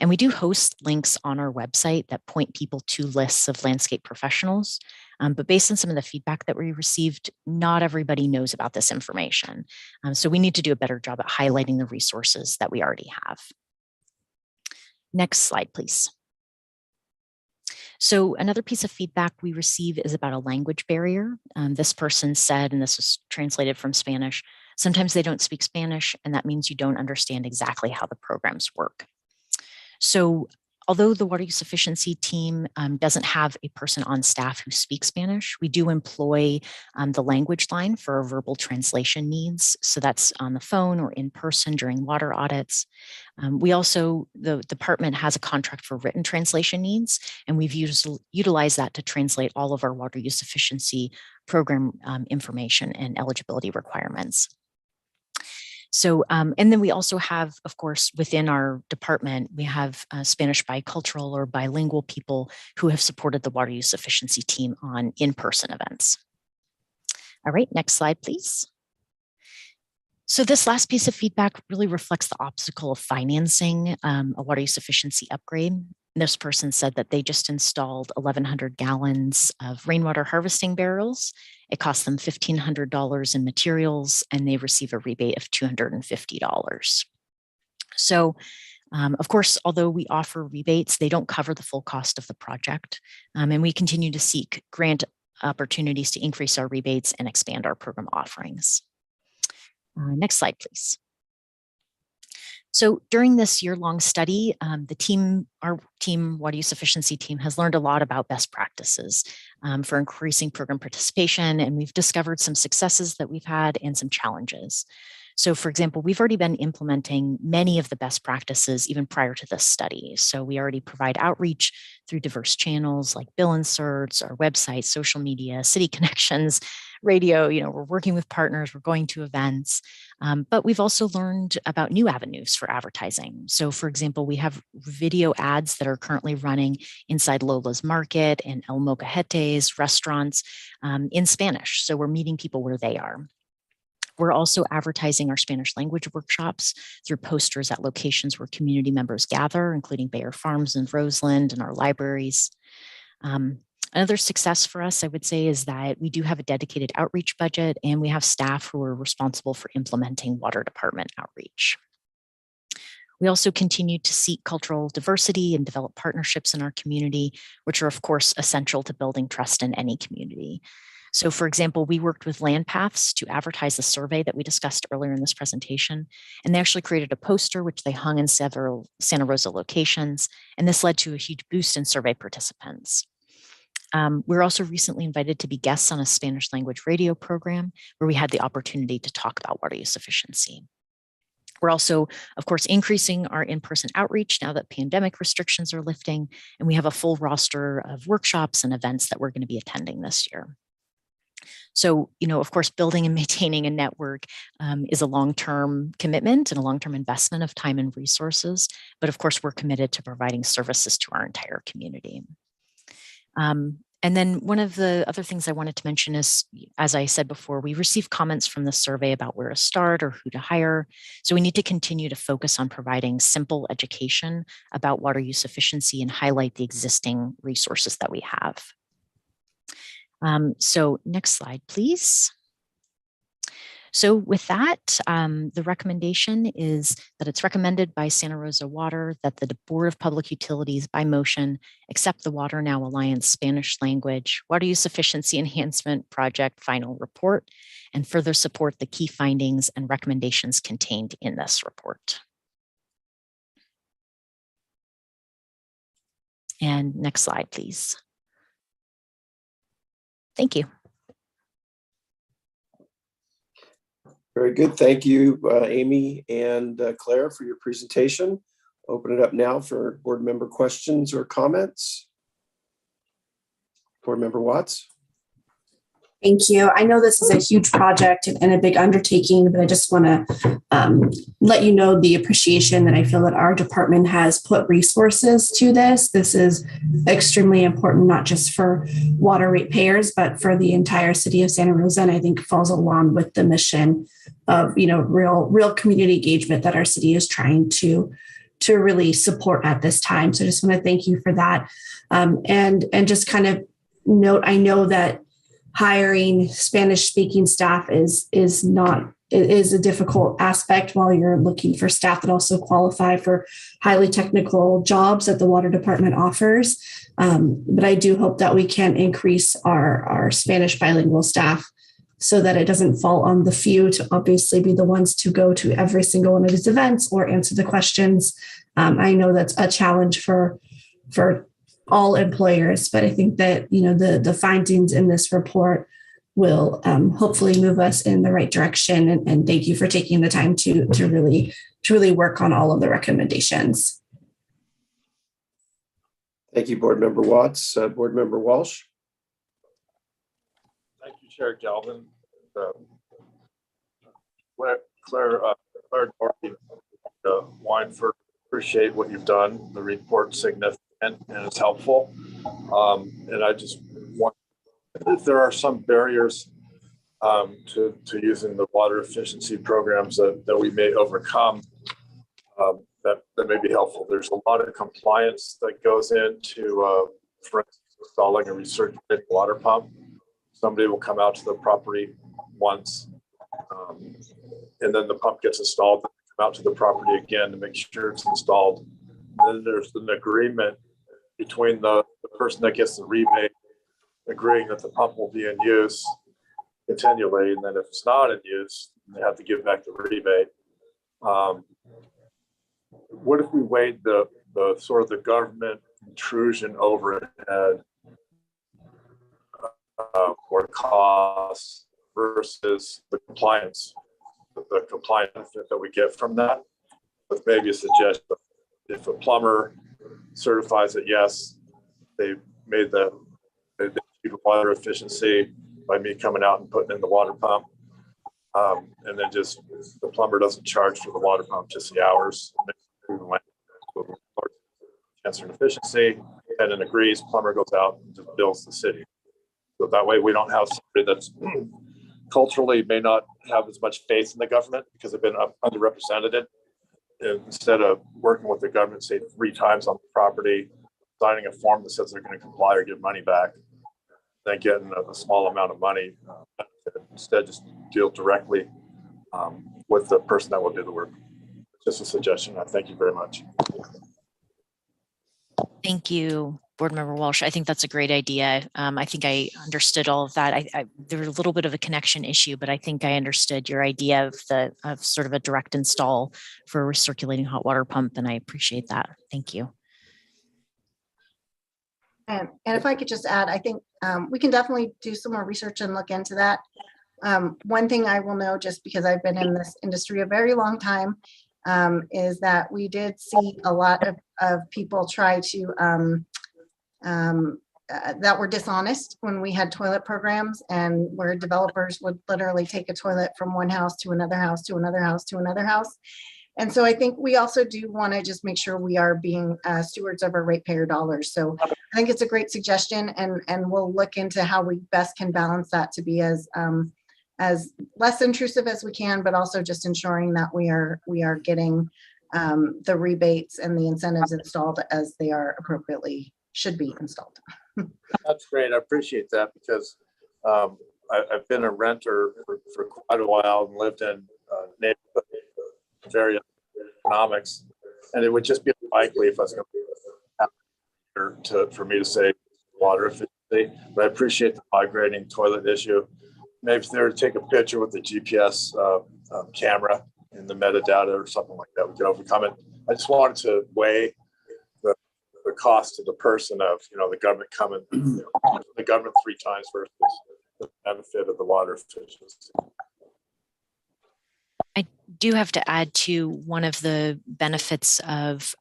And we do host links on our website that point people to lists of landscape professionals. But based on some of the feedback that we received, not everybody knows about this information. So we need to do a better job at highlighting the resources that we already have. Next slide, please. So another piece of feedback we receive is about a language barrier. This person said, and this was translated from Spanish, sometimes they don't speak Spanish, and that means you don't understand exactly how the programs work. So although the water use efficiency team doesn't have a person on staff who speaks Spanish, we do employ the language line for our verbal translation needs. So that's on the phone or in person during water audits. We also, the department has a contract for written translation needs, and we've utilized that to translate all of our water use efficiency program information and eligibility requirements. So, and then we also have, of course, within our department, we have Spanish bicultural or bilingual people who have supported the water use efficiency team on in-person events. All right, next slide, please. So this last piece of feedback really reflects the obstacle of financing a water use efficiency upgrade. This person said that they just installed 1,100 gallons of rainwater harvesting barrels. It cost them $1,500 in materials, and they receive a rebate of $250. So, of course, although we offer rebates, they don't cover the full cost of the project. And we continue to seek grant opportunities to increase our rebates and expand our program offerings. Next slide, please. So during this year-long study, our water use efficiency team has learned a lot about best practices for increasing program participation, and we've discovered some successes that we've had and some challenges. So for example, we've already been implementing many of the best practices even prior to this study. So we already provide outreach through diverse channels like bill inserts, our website, social media, city connections, radio. We're working with partners, we're going to events, but we've also learned about new avenues for advertising. So for example, we have video ads that are currently running inside Lola's Market and El Mocajete's restaurants in Spanish. So we're meeting people where they are. We're also advertising our Spanish language workshops through posters at locations where community members gather, including Bayer Farms and Roseland and our libraries. Another success for us, I would say, is that we do have a dedicated outreach budget, and we have staff who are responsible for implementing water department outreach. We also continue to seek cultural diversity and develop partnerships in our community, which are, of course, essential to building trust in any community. So for example, we worked with LandPaths to advertise the survey that we discussed earlier in this presentation, and they actually created a poster which they hung in several Santa Rosa locations, and this led to a huge boost in survey participants. We were also recently invited to be guests on a Spanish language radio program where we had the opportunity to talk about water use efficiency. We're also, of course, increasing our in-person outreach now that pandemic restrictions are lifting, and we have a full roster of workshops and events that we're going to be attending this year. So, of course, building and maintaining a network is a long-term commitment and a long-term investment of time and resources. But of course, we're committed to providing services to our entire community. And then one of the other things I wanted to mention is, as I said before, we received comments from the survey about where to start or who to hire. So we need to continue to focus on providing simple education about water use efficiency and highlight the existing resources that we have. So next slide, please. So with that, the recommendation is that it's recommended by Santa Rosa Water that the Board of Public Utilities by motion accept the Water Now Alliance Spanish language water use efficiency enhancement project final report and further support the key findings and recommendations contained in this report. And next slide, please. Thank you. Very good. Thank you, Amy and Claire, for your presentation. Open it up now for board member questions or comments. Board member Watts. Thank you. I know this is a huge project and a big undertaking, but I just want to let you know the appreciation that I feel that our department has put resources to this. This is extremely important, not just for water ratepayers, but for the entire city of Santa Rosa, and I think falls along with the mission of, you know, real community engagement that our city is trying to really support at this time. So I just want to thank you for that. And just kind of note, I know that hiring Spanish speaking staff is a difficult aspect while you're looking for staff that also qualify for highly technical jobs that the water department offers. But I do hope that we can increase our Spanish bilingual staff so that it doesn't fall on the few to obviously be the ones to go to every single one of these events or answer the questions. I know that's a challenge for all employers, but I think that, you know, the findings in this report will hopefully move us in the right direction. And thank you for taking the time to really work on all of the recommendations. Thank you, Board Member Watts. Board Member Walsh. Thank you, Chair Galvin. Claire Doherty, Weinford, appreciate what you've done. The report's significant and it's helpful. And I just want, if there are some barriers to using the water efficiency programs that we may overcome, that may be helpful. There's a lot of compliance that goes into, for instance, installing a recirculating water pump. Somebody will come out to the property once, and then the pump gets installed, come out to the property again to make sure it's installed. And then there's an agreement between the person that gets the rebate agreeing that the pump will be in use continually, and then if it's not in use, they have to give back the rebate. What if we weighed the sort of the government intrusion overhead or costs versus the compliance that we get from that? With maybe a suggestion, if a plumber certifies that yes, they made the water efficiency by me coming out and putting in the water pump, and then just the plumber doesn't charge for the water pump, just the hours. Answer efficiency, tenant agrees, plumber goes out and just bills the city. So that way we don't have somebody that's culturally may not have as much faith in the government because they've been underrepresented. Instead of working with the government, say 3 times on the property, signing a form that says they're going to comply or give money back, then getting a small amount of money, instead just deal directly with the person that will do the work. Just a suggestion. I thank you very much. Thank you, Board Member Walsh. I think that's a great idea. I think I understood all of that. There was a little bit of a connection issue, but I think I understood your idea of sort of a direct install for a recirculating hot water pump, and I appreciate that. Thank you. And if I could just add, I think we can definitely do some more research and look into that. One thing I will know, just because I've been in this industry a very long time, is that we did see a lot of people try to that were dishonest when we had toilet programs, and where developers would literally take a toilet from one house to another house to another house to another house. And so I think we also do want to just make sure we are being stewards of our ratepayer dollars. So I think it's a great suggestion, and we'll look into how we best can balance that to be as less intrusive as we can, but also just ensuring that we are getting the rebates and the incentives installed as they are appropriately should be installed. That's great. I appreciate that because I've been a renter for quite a while and lived in neighborhood various economics, and it would just be unlikely if I was going to for me to say water efficiency. But I appreciate the migrating toilet issue. Maybe if they were to take a picture with the GPS camera in the metadata or something like that, we could overcome it. I just wanted to weigh the cost to the person of, the government coming, the government 3 times versus the benefit of the water efficiency. I do have to add to one of the benefits of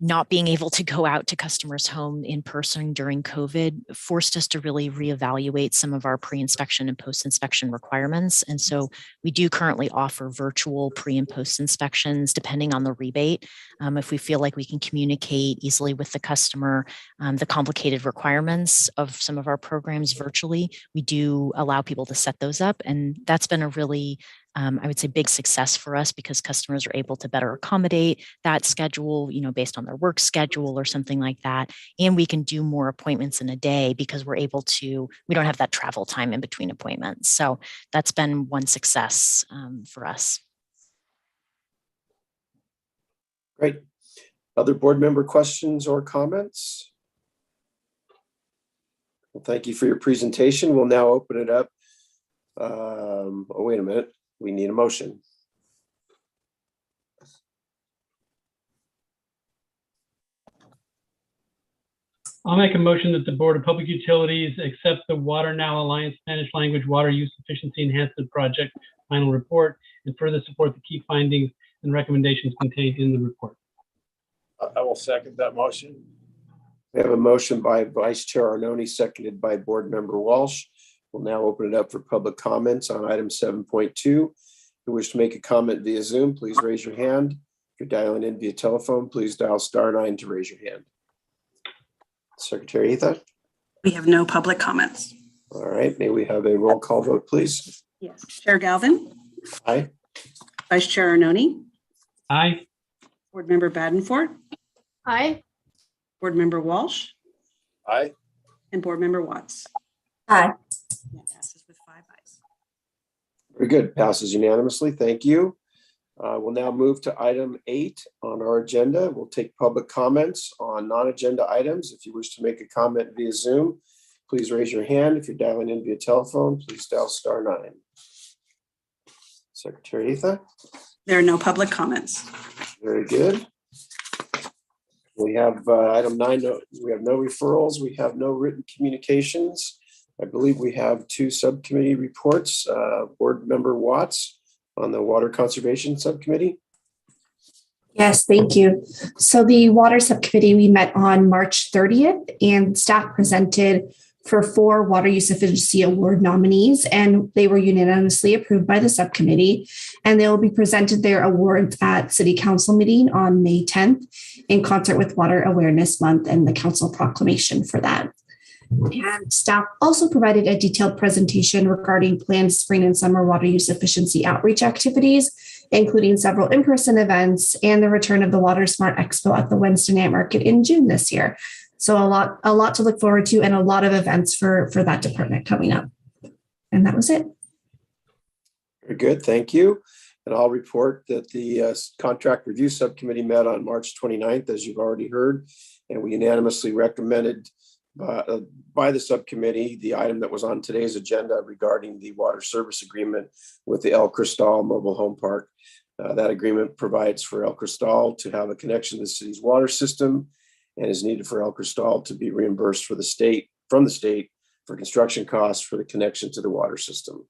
not being able to go out to customers' home in person during COVID forced us to really reevaluate some of our pre-inspection and post-inspection requirements. And so we do currently offer virtual pre and post inspections depending on the rebate. If we feel like we can communicate easily with the customer, the complicated requirements of some of our programs virtually, we do allow people to set those up. And that's been a really I would say big success for us because customers are able to better accommodate that schedule, based on their work schedule or something like that. And we can do more appointments in a day because we don't have that travel time in between appointments. So that's been one success for us. Great. Other board member questions or comments? Well, thank you for your presentation. We'll now open it up. Oh, wait a minute. We need a motion. I'll make a motion that the Board of Public Utilities accept the Water Now Alliance Spanish Language Water Use Efficiency Enhancement Project final report and further support the key findings and recommendations contained in the report. I will second that motion. We have a motion by Vice Chair Arnone, seconded by Board Member Walsh. We'll now open it up for public comments on item 7.2. If you wish to make a comment via Zoom, please raise your hand. If you're dialing in via telephone, please dial *9 to raise your hand. Secretary Etha? We have no public comments. All right, may we have a roll call vote, please? Yes. Chair Galvin? Aye. Vice Chair Arnone? Aye. Board Member Badenford? Aye. Board Member Walsh? Aye. And Board Member Watts? Aye. That passes with 5 ayes. Very good. Passes unanimously. Thank you. We'll now move to item 8 on our agenda. We'll take public comments on non-agenda items. If you wish to make a comment via Zoom, please raise your hand. If you're dialing in via telephone, please dial *9. Secretary Etha? There are no public comments. Very good. We have item 9. We have no referrals. We have no written communications. I believe we have 2 subcommittee reports. Board Member Watts on the Water Conservation Subcommittee. Yes, thank you. So the Water Subcommittee, we met on March 30th and staff presented for 4 Water Use Efficiency Award nominees, and they were unanimously approved by the subcommittee. And they will be presented their awards at City Council meeting on May 10th in concert with Water Awareness Month and the council proclamation for that. And staff also provided a detailed presentation regarding planned spring and summer water use efficiency outreach activities, including several in-person events and the return of the Water Smart Expo at the Wednesday Night Market in June this year. So a lot to look forward to and a lot of events for that department coming up. And that was it. Very good. Thank you. And I'll report that the Contract Review Subcommittee met on March 29th, as you've already heard, and we unanimously recommended by the subcommittee the item that was on today's agenda regarding the water service agreement with the El Cristal Mobile Home Park. That agreement provides for El Cristal to have a connection to the city's water system and is needed for El Cristal to be reimbursed from the state for construction costs for the connection to the water system.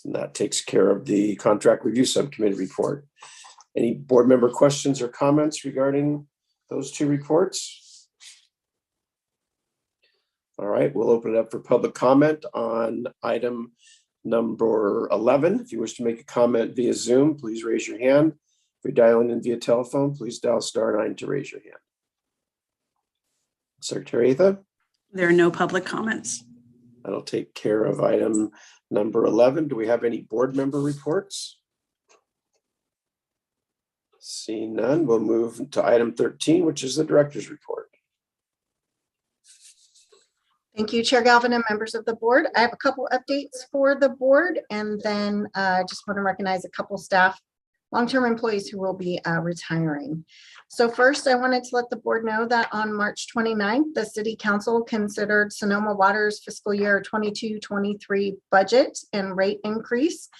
And that takes care of the Contract Review Subcommittee report. Any board member questions or comments regarding those 2 reports? All right, we'll open it up for public comment on item number 11. If you wish to make a comment via Zoom, please raise your hand. If you're dialing in via telephone, please dial *9 to raise your hand. Secretary Atha? There are no public comments. That'll take care of item number 11. Do we have any board member reports? Seeing none, we'll move to item 13, which is the director's report. Thank you, Chair Galvin and members of the board. I have a couple updates for the board, and then I just want to recognize a couple staff, long-term employees who will be retiring. So first, I wanted to let the board know that on March 29th, the City Council considered Sonoma Water's fiscal year 22-23 budget and rate increase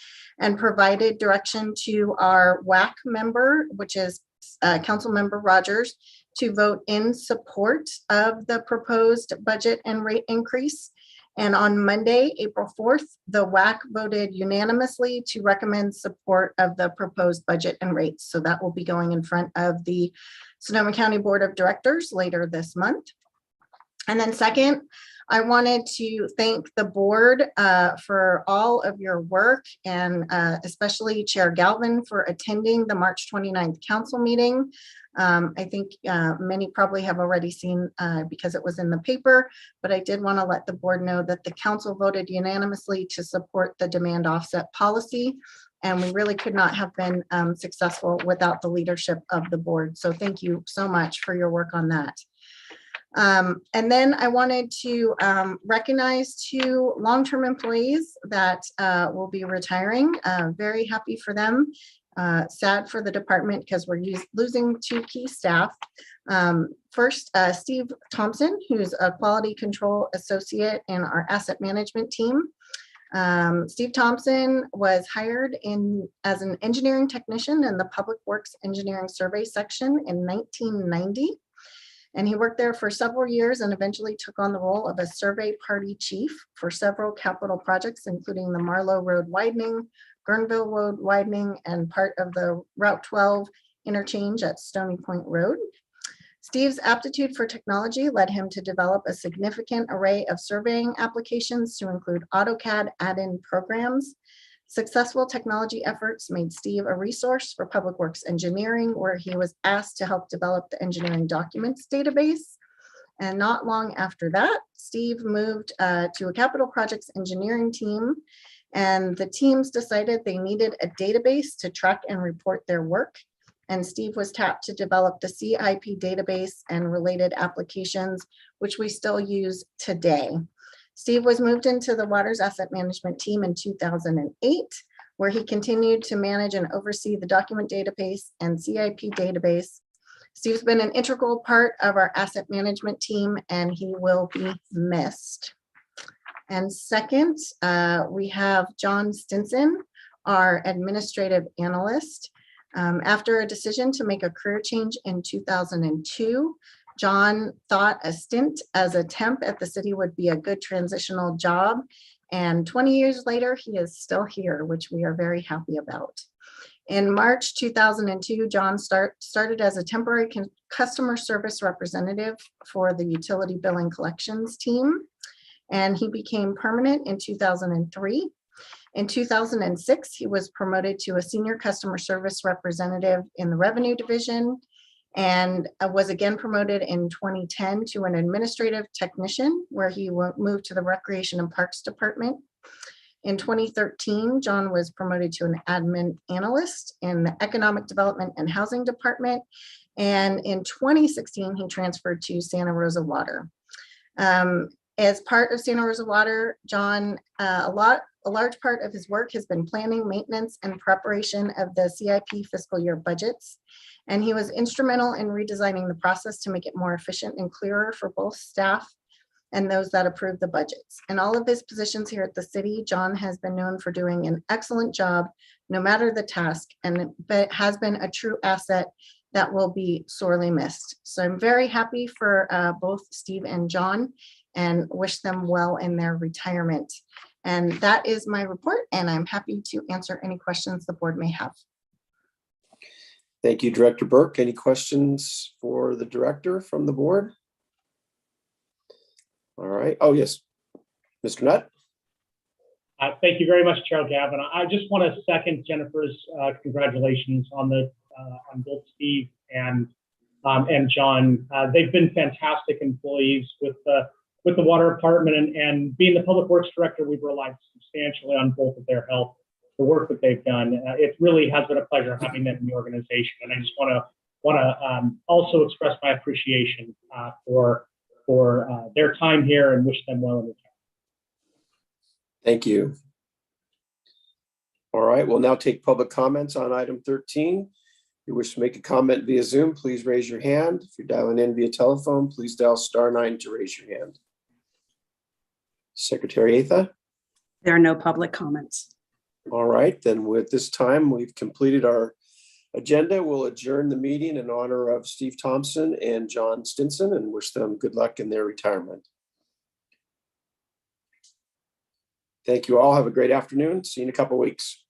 and provided direction to our WAC member, which is Council Member Rogers, to vote in support of the proposed budget and rate increase. And on Monday, April 4th, the WAC voted unanimously to recommend support of the proposed budget and rates. So that will be going in front of the Sonoma County Board of Directors later this month. And then second, I wanted to thank the board for all of your work, and especially Chair Galvin for attending the March 29th council meeting. I think many probably have already seen because it was in the paper, but I did want to let the board know that the council voted unanimously to support the demand offset policy, and we really could not have been successful without the leadership of the board. So thank you so much for your work on that. And then I wanted to recognize two long-term employees that will be retiring. Very happy for them. Sad for the department because we're losing two key staff. First, Steve Thompson, who's a quality control associate in our asset management team. Steve Thompson was hired as an engineering technician in the Public Works Engineering Survey section in 1990. And he worked there for several years and eventually took on the role of a survey party chief for several capital projects, including the Marlowe Road widening, Guerneville Road widening, and part of the Route 12 interchange at Stony Point Road. Steve's aptitude for technology led him to develop a significant array of surveying applications to include AutoCAD add-in programs. Successful technology efforts made Steve a resource for Public Works Engineering, where he was asked to help develop the engineering documents database. And not long after that, Steve moved to a capital projects engineering team, and the teams decided they needed a database to track and report their work. And Steve was tapped to develop the CIP database and related applications, which we still use today. Steve was moved into the Waters Asset Management team in 2008, where he continued to manage and oversee the document database and CIP database. Steve's been an integral part of our asset management team, and he will be missed. And second, we have John Stinson, our administrative analyst. After a decision to make a career change in 2002, John thought a stint as a temp at the city would be a good transitional job. And 20 years later, he is still here, which we are very happy about. In March 2002, John started as a temporary customer service representative for the utility billing collections team, and he became permanent in 2003. In 2006, he was promoted to a senior customer service representative in the revenue division, and was again promoted in 2010 to an administrative technician, where he moved to the Recreation and Parks Department. In 2013, John was promoted to an admin analyst in the Economic Development and Housing Department. And in 2016, he transferred to Santa Rosa Water. As part of Santa Rosa Water, John, a large part of his work has been planning, maintenance, and preparation of the CIP fiscal year budgets. And he was instrumental in redesigning the process to make it more efficient and clearer for both staff and those that approve the budgets. In all of his positions here at the city, John has been known for doing an excellent job, no matter the task, but has been a true asset that will be sorely missed. So I'm very happy for both Steve and John, and wish them well in their retirement. And that is my report, and I'm happy to answer any questions the board may have. Thank you, Director Burke. Any questions for the director from the board? All right. Oh, yes. Mr. Nutt. Thank you very much, Chair Gavin. I just want to second Jennifer's congratulations on the on both Steve and John. They've been fantastic employees with the water department, and being the public works director, we've relied substantially on both of their help, the work that they've done. It really has been a pleasure having them in the organization, and I just want to also express my appreciation for their time here and wish them well in retirement. Thank you. All right, we'll now take public comments on item 13. If you wish to make a comment via Zoom, please raise your hand. If you're dialing in via telephone, please dial *9 to raise your hand. Secretary Atha? There are no public comments. All right, then with this time, we've completed our agenda. We'll adjourn the meeting in honor of Steve Thompson and John Stinson and wish them good luck in their retirement. Thank you all. Have a great afternoon. See you in a couple of weeks.